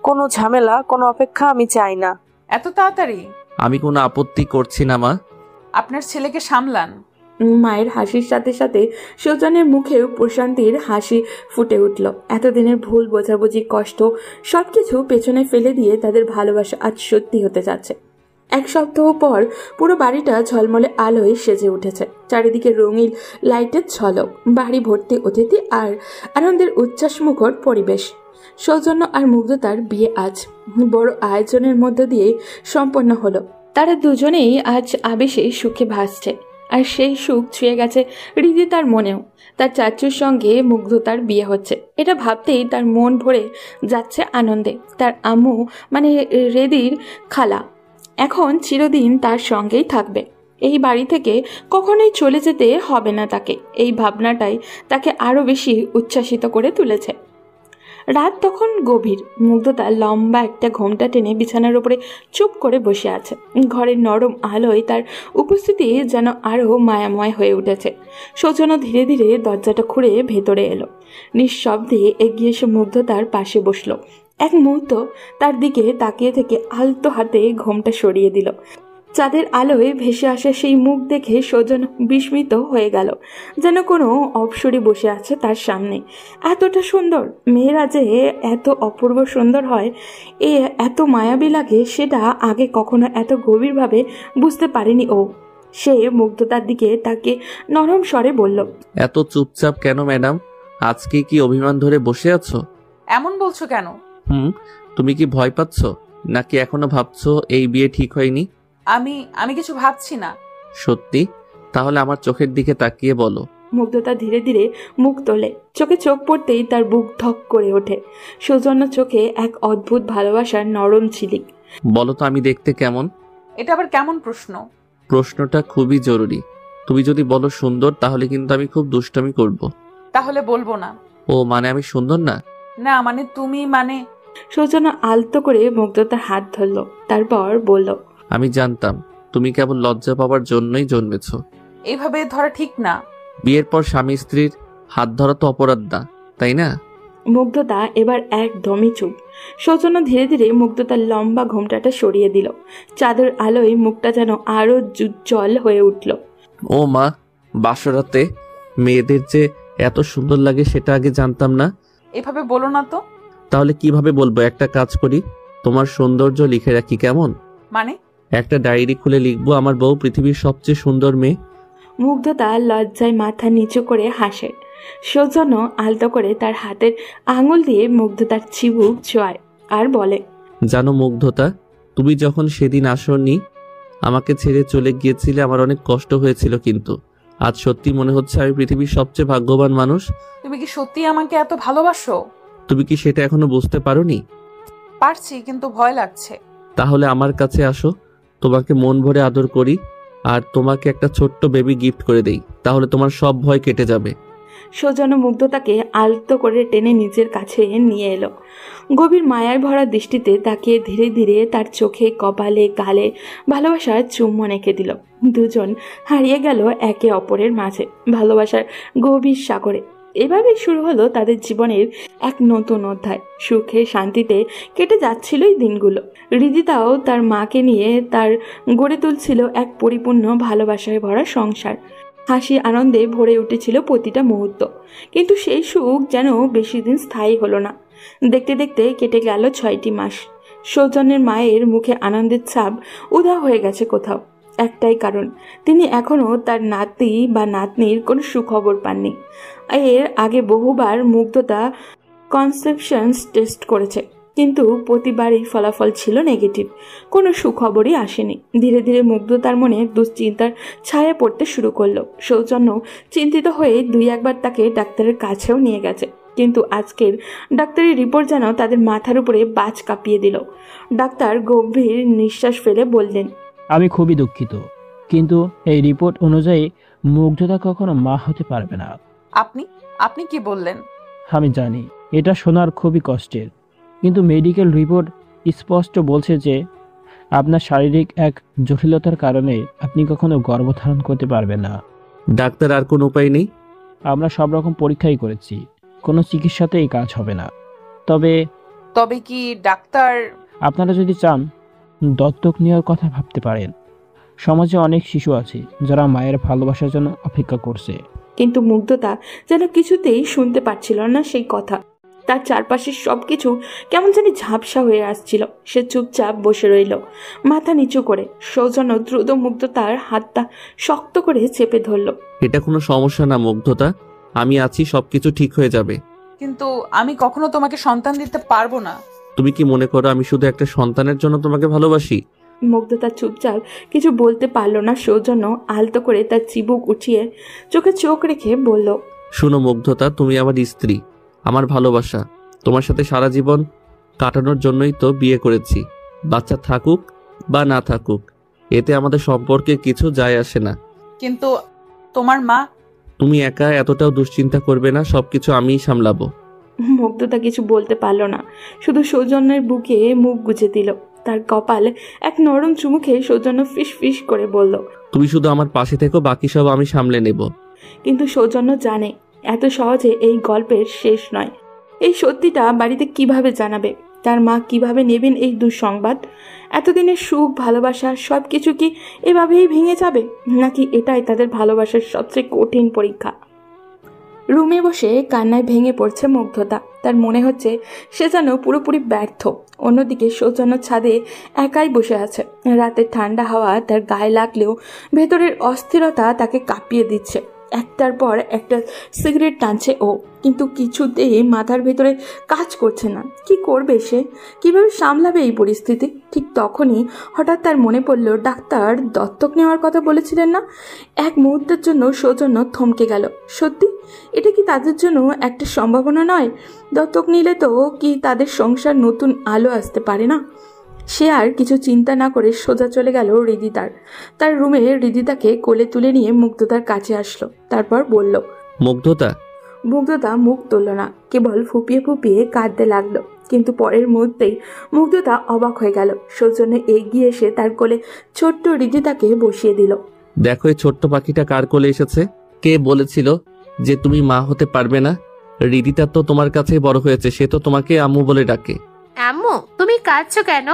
কোনো ঝামেলা, কোনো অপেক্ষা আমি চাই না। এত তাড়াতাড়ি? আমি কোনো আপত্তি করছি না মা। আপনার ছেলেকে সামলান। মায়ের হাসির সাথে সাথে সৌজন্যের মুখেও প্রশান্তির হাসি ফুটে উঠল। এতদিনের ভুল বোঝাবুঝি, কষ্ট সবকিছু পেছনে ফেলে দিয়ে তাদের ভালোবাসা আজ সত্যি হতে যাচ্ছে। এক সপ্তাহ পর পুরো বাড়িটা ঝলমলে আলোয় সেজে উঠেছে। চারিদিকে রঙিন লাইটের ঝলক, বাড়ি ভর্তি অতিথি আর আনন্দের উচ্ছ্বাসমুখর পরিবেশ। সৌজন্য আর মুগ্ধতার বিয়ে আজ বড় আয়োজনের মধ্য দিয়ে সম্পন্ন হলো। তারা দুজনেই আজ আবেশে সুখে ভাসছে, আর সেই সুখ ছুঁয়ে গেছে হৃদিতার মনেও। তার চাচুর সঙ্গে মুগ্ধতার বিয়ে হচ্ছে, এটা ভাবতেই তার মন ভরে যাচ্ছে আনন্দে। তার আম্মু মানে রেদির খালা এখন চিরদিন তার সঙ্গেই থাকবে। এই বাড়ি থেকে কখনোই চলে যেতে হবে না তাকে। এই ভাবনাটাই তাকে আরও বেশি উচ্ছ্বাসিত করে তুলেছে। রাত তখন গভীর। মুগ্ধতা লম্বা একটা ঘোমটা টেনে বিছানার উপরে চুপ করে বসে আছে। ঘরের নরম আলোয় তার উপস্থিতি যেন আরও মায়াময় হয়ে উঠেছে। সৌজন্য ধীরে ধীরে দরজাটা খুঁড়ে ভেতরে এলো। নিঃশব্দে এগিয়ে এসে মুগ্ধতার পাশে বসলো। এক মুহূর্ত তার দিকে তাকিয়ে থেকে আলতো হাতে ঘোমটা সরিয়ে দিল। চাঁদের আলোয় ভেসে আসা সেই মুখ দেখে সৌজন্য বিস্মিত হয়ে গেল, যেন কোনো অপসরী বসে আছে তার সামনে। এতটা সুন্দর মেয়েরা যে এত অপূর্ব সুন্দর হয়, এত মায়াবী লাগে, সেটা আগে কখনো এত গভীরভাবে বুঝতে পারেনি ও। সে মুগ্ধতার দিকে তাকে নরম স্বরে বলল, এত চুপচাপ কেন ম্যাডাম? আজকে কি অভিমান ধরে বসে আছো? এমন বলছো কেন? তুমি কি ভয় পাচ্ছ, নাকি এখনো ভাবছো এই বিয়ে ঠিক হয়নি? আমি কিছু ভাবছি না। সত্যি? তাহলে আমার চোখের দিকে তাকিয়ে বলো। মুগ্ধতা ধীরে ধীরে মুখ তোলে। চোখে চোখ পড়তেই তার বুক ধক করে ওঠে। সৌজন্য চোখে এক অদ্ভুত ভালোবাসার নরম ঝিলিক। বলো তো আমি দেখতে কেমন? এটা আবার কেমন প্রশ্ন? প্রশ্নটা খুবই জরুরি। তুমি যদি বলো সুন্দর, তাহলে কিন্তু আমি খুব দুষ্টামি করব। তাহলে বলবো না। ও মানে আমি সুন্দর না? না মানে তুমি মানে। সৌজন্য আলতো করে মুগ্ধতার হাত ধরলো, তারপর বলল, আমি জানতাম তুমি কেবল লজ্জা পাওয়ার জন্যই জন্মেছ। এইভাবে ধরা ঠিক না। বিয়ের পর স্বামী স্ত্রীর হাত ধরা তো অপরাধ না, তাই না? মুগ্ধতা এবার একদমই চুপ। সৌজন্য ধীরে ধীরে মুগ্ধতার লম্বা ঘোমটাটা সরিয়ে দিল। চাঁদের আলোয় মুখটা যেন আরো উজ্জ্বল হয়ে উঠল। ও মা, বাসরাতে মেয়েদের যে এত সুন্দর লাগে সেটা আগে জানতাম না। এভাবে বলো না তো। তাহলে কিভাবে বলবো? একটা কাজ করি, তোমার সৌন্দর্য লিখে রাখি, কেমন? মানে? একটা ডায়েরি খুলে লিখবো আমার বউ পৃথিবীর সবচেয়ে সুন্দর মেয়ে। মুগ্ধতা লজ্জায় মাথা নিচু করে হাসে। সৌজন্য আলতো করে তার হাতের আঙুল দিয়ে মুগ্ধতার চিবুক ছোঁয়ায় আর বলে, জানো মুগ্ধতা, তুমি যখন সেদিন আসোনি, আমাকে ছেড়ে চলে গিয়েছিলে, আমার অনেক কষ্ট হয়েছিল, কিন্তু আজ সত্যি মনে হচ্ছে আমি পৃথিবীর সবচেয়ে ভাগ্যবান মানুষ। তুমি কি সত্যি আমাকে এত ভালোবাসো? তুমি কি সেটা এখনো বুঝতে পারোনি? পারছি, কিন্তু ভয় লাগছে। তাহলে আমার কাছে আসো, তোমাকে মন ভরে আদর করি, আর তোমাকে একটা ছোট্ট বেবি গিফট করে দেই, তাহলে তোমার সব ভয় কেটে যাবে। সৌজন্য মুগ্ধতাকে আলতো করে টেনে নিজের কাছে নিয়ে এলো। গভীর মায়ায় ভরা দৃষ্টিতে তাকিয়ে ধীরে ধীরে তার চোখে, কপালে, গালে ভালোবাসার চুম্বন এঁকে দিল। দুজন হারিয়ে গেল একে অপরের মাঝে ভালোবাসার গভীর সাগরে। এভাবেই শুরু হলো তাদের জীবনের এক নতুন অধ্যায়। সুখে শান্তিতে কেটে যাচ্ছিল এই দিনগুলো। হৃদিতাও তার মাকে নিয়ে তার গড়ে তুলছিল এক পরিপূর্ণ ভালোবাসায় ভরা সংসার। হাসি আনন্দে ভরে উঠেছিল প্রতিটা মুহূর্ত। কিন্তু সেই সুখ যেন বেশি দিন স্থায়ী হলো না। দেখতে দেখতে কেটে গেল 6টি মাস। সৌজন্যের মায়ের মুখে আনন্দের ছাপ উধাও হয়ে গেছে কোথাও। একটাই কারণ, তিনি এখনও তার নাতি বা নাতনির কোনো সুখবর পাননি। এর আগে বহুবার মুগ্ধতা কনসেপশন টেস্ট করেছে, কিন্তু প্রতিবারই ফলাফল ছিল নেগেটিভ। কোনো সুখবরই আসেনি। ধীরে ধীরে মুগ্ধতার মনে দুশ্চিন্তার ছায়া পড়তে শুরু করলো। সৌজন্য চিন্তিত হয়ে 2-1বার তাকে ডাক্তারের কাছেও নিয়ে গেছে, কিন্তু আজকের ডাক্তারি রিপোর্ট যেন তাদের মাথার উপরে বাজ কাঁপিয়ে দিল। ডাক্তার গভীর নিঃশ্বাস ফেলে বললেন, আমি খুবই দুঃখিত, কিন্তু এই রিপোর্ট অনুযায়ী মুগ্ধতা কখনো মা হতে পারবে না। আপনি কি বললেন? আমি জানি এটা শোনার খুবই কষ্টের, কিন্তু মেডিকেল রিপোর্ট স্পষ্ট বলছে যে আপনার শারীরিক এক জটিলতার কারণে আপনি কখনো গর্ভধারণ করতে পারবেন না। ডাক্তার, আর কোনো উপায় নেই? আমরা সব রকম পরীক্ষাই করেছি, কোনো চিকিৎসাতেই কাজ হবে না। তবে কি ডাক্তার? আপনারা যদি চান দত্তক নেওয়ার কথা ভাবতে পারেন। সমাজে অনেক শিশু আছে যারা মায়ের ভালোবাসার জন্য অপেক্ষা করছে। কিন্তু মুগ্ধতা যেন কিছুতেই শুনতে পারছিল না সেই কথা। তার চারপাশের সবকিছু কেমন জানি ঝাপসা হয়ে আসছিল। সে চুপচাপ বসে রইল, মাথা নিচু করে। সৌজন্য দ্রুত মুগ্ধতার হাতটা শক্ত করে চেপে ধরল। এটা কোনো সমস্যা না মুগ্ধতা, আমি আছি, সবকিছু ঠিক হয়ে যাবে। কিন্তু আমি কখনো তোমাকে সন্তান দিতে পারবো না। তুমি কি মনে করো আমি শুধু একটা সন্তানের জন্য তোমাকে ভালোবাসি? মুগ্ধতা চুপচাপ কিছু বলতে পারল না। সৌজন্য আলতো করে তার চিবুক উঠিয়ে চোখে চোখ রেখে বলল, শুনো মুগ্ধতা, তুমি আমার স্ত্রী, আমার ভালোবাসা। তোমার সাথে সারা জীবন কাটানোর জন্যই তো বিয়ে করেছি। বাচ্চা থাকুক বা না থাকুক, এতে আমাদের সম্পর্কে কিছু যায় আসে না। কিন্তু তোমার মা? তুমি একা এতটাও দুশ্চিন্তা করবে না, সবকিছু আমিই সামলাবো। মুগ্ধতা কিছু বলতে পারল না, শুধু সৌজন্যের বুকে মুখ গুজে দিল। তার কপাল এক নরম চুমু খেয়ে সৌজন্য ফিস ফিস করে বলল, তুমি শুধু আমার পাশে থেকো, বাকি সব আমি সামলে নেব। কিন্তু সৌজন্য জানে এত সহজে এই গল্পের শেষ নয়। এই সত্যিটা বাড়িতে কিভাবে জানাবে? তার মা কিভাবে নেবেন এই দুঃসংবাদ? এতদিনের সুখ, ভালোবাসা সবকিছু কি এভাবেই ভেঙে যাবে, নাকি এটাই তাদের ভালোবাসার সবচেয়ে কঠিন পরীক্ষা? রুমে বসে কান্নায় ভেঙে পড়ছে মুগ্ধতা। তার মনে হচ্ছে সে যেন পুরোপুরি ব্যর্থ। অন্যদিকে সৌজন্য ছাদে একাই বসে আছে। রাতের ঠান্ডা হাওয়া তার গায়ে লাগলেও ভেতরের অস্থিরতা তাকে কাঁপিয়ে দিচ্ছে। একটার পর একটা সিগারেট টানছে ও, কিন্তু কিছুতেই মাথার ভেতরে কাজ করছে না। কি করবে সে? কিভাবে সামলাবে এই পরিস্থিতি? ঠিক তখনই হঠাৎ তার মনে পড়ল ডাক্তার দত্তক নেওয়ার কথা বলেছিলেন না। এক মুহূর্তের জন্য সৌজন্য থমকে গেল। সত্যি এটা কি তাদের জন্য একটা সম্ভাবনা নয়? দত্তক নিলে তো কি তাদের সংসার নতুন আলো আসতে পারে না? সে আর কিছু চিন্তা না করে সোজা চলে গেল হৃদিতার। তার রুমে হৃদিতাকে কোলে তুলে নিয়ে মুগ্ধতার কাছে আসলো। তারপর বলল, মুগ্ধতা। মুগ্ধতা মুখ তুলল না, কেবল ফুপিয়ে ফুপিয়ে কাঁদতে লাগলো। কিন্তু পরের মুহূর্তেই মুগ্ধতা অবাক হয়ে গেল। সৌজন্য এগিয়ে এসে তার কোলে ছোট্ট হৃদিতাকে বসিয়ে দিল। দেখো এই ছোট্ট পাখিটা কার কোলে এসেছে। কে বলেছিল যে তুমি মা হতে পারবে না? হৃদিতা তো তোমার কাছেই বড় হয়েছে, সে তো তোমাকে আম্মু বলে ডাকে। আম্মু, তুমি কাঁদছো কেন?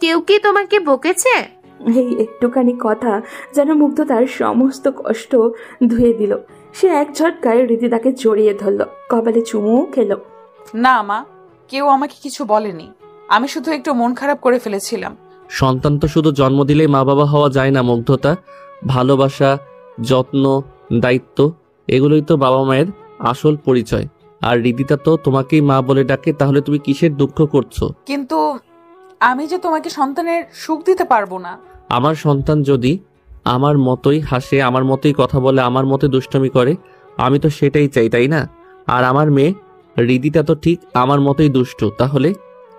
কেউ কি তোমাকে বকেছে? এই একটুখানি কথা যেন মুগ্ধতার সমস্ত কষ্ট ধুয়ে দিল। সে এক ঝটকায় হৃদিতাকে জড়িয়ে ধরল, কপালে চুমুও খেলো। না মা, কেউ আমাকে কিছু বলেনি। আমি শুধু একটু মন খারাপ করে ফেলেছিলাম। সন্তান তো শুধু জন্ম দিলেই মা বাবা হওয়া যায় না মুগ্ধতা। ভালোবাসা, যত্ন, দায়িত্ব, এগুলোই তো বাবা মায়ের আসল পরিচয়। আর হৃদিতা তো তোমাকেই মা বলে ডাকে, তাহলে তুমি কিসের দুঃখ করছো? কিন্তু আমি যে তোমাকে সন্তানের সুখ দিতে পারবো না। আমার সন্তান যদি আমার মতোই হাসে, আমার মতোই কথা বলে, আমার মতোই দুষ্টমি করে, আমি তো সেটাই চাই, তাই না? আর আমার মেয়ে হৃদিতা তো ঠিক আমার মতোই দুষ্টু। তাহলে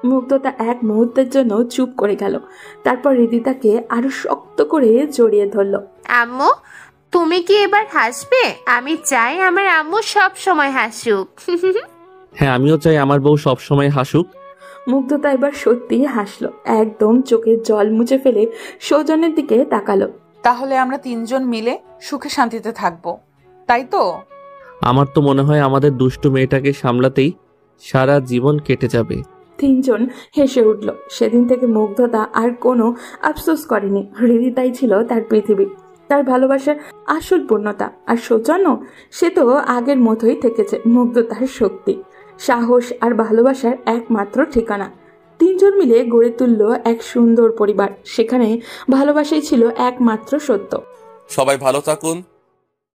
মুগ্ধতা এক মুহূর্তের জন্য চুপ করে গেল। তারপর হৃদিতাকে আরো শক্ত করে জড়িয়ে ধরল। আম্মু, তুমি কি এবার হাসবে? আমি চাই আমার আম্মু সব সময় হাসুক। হ্যাঁ, আমিও চাই আমার বউ সবসময় হাসুক। মুগ্ধতা এবার সত্যিই হাসলো, একদম চোখের জল মুছে ফেলে সৌজন্যের দিকে তাকালো। তাহলে আমরা তিনজন মিলে সুখে শান্তিতে থাকবো, তাই তো? আমার তো মনে হয় আমাদের দুষ্টু মেয়েটাকে সামলাতেই সারা জীবন কেটে যাবে। তিনজন হেসে উঠল। সেদিন থেকে মুগ্ধতা আর কোনো আফসোস করেনি। হৃদিতাই ছিল তার পৃথিবী, তার ভালোবাসার আসল পূর্ণতা। আর সৌজন্য, সে তো আগের মতোই থেকেছে মুগ্ধতার শক্তি, সাহস আর ভালোবাসার একমাত্র ঠিকানা। তিনজন মিলে গড়ে তুলল এক সুন্দর পরিবার, সেখানে ভালোবাসাই ছিল একমাত্র সত্য। সবাই ভালো থাকুন।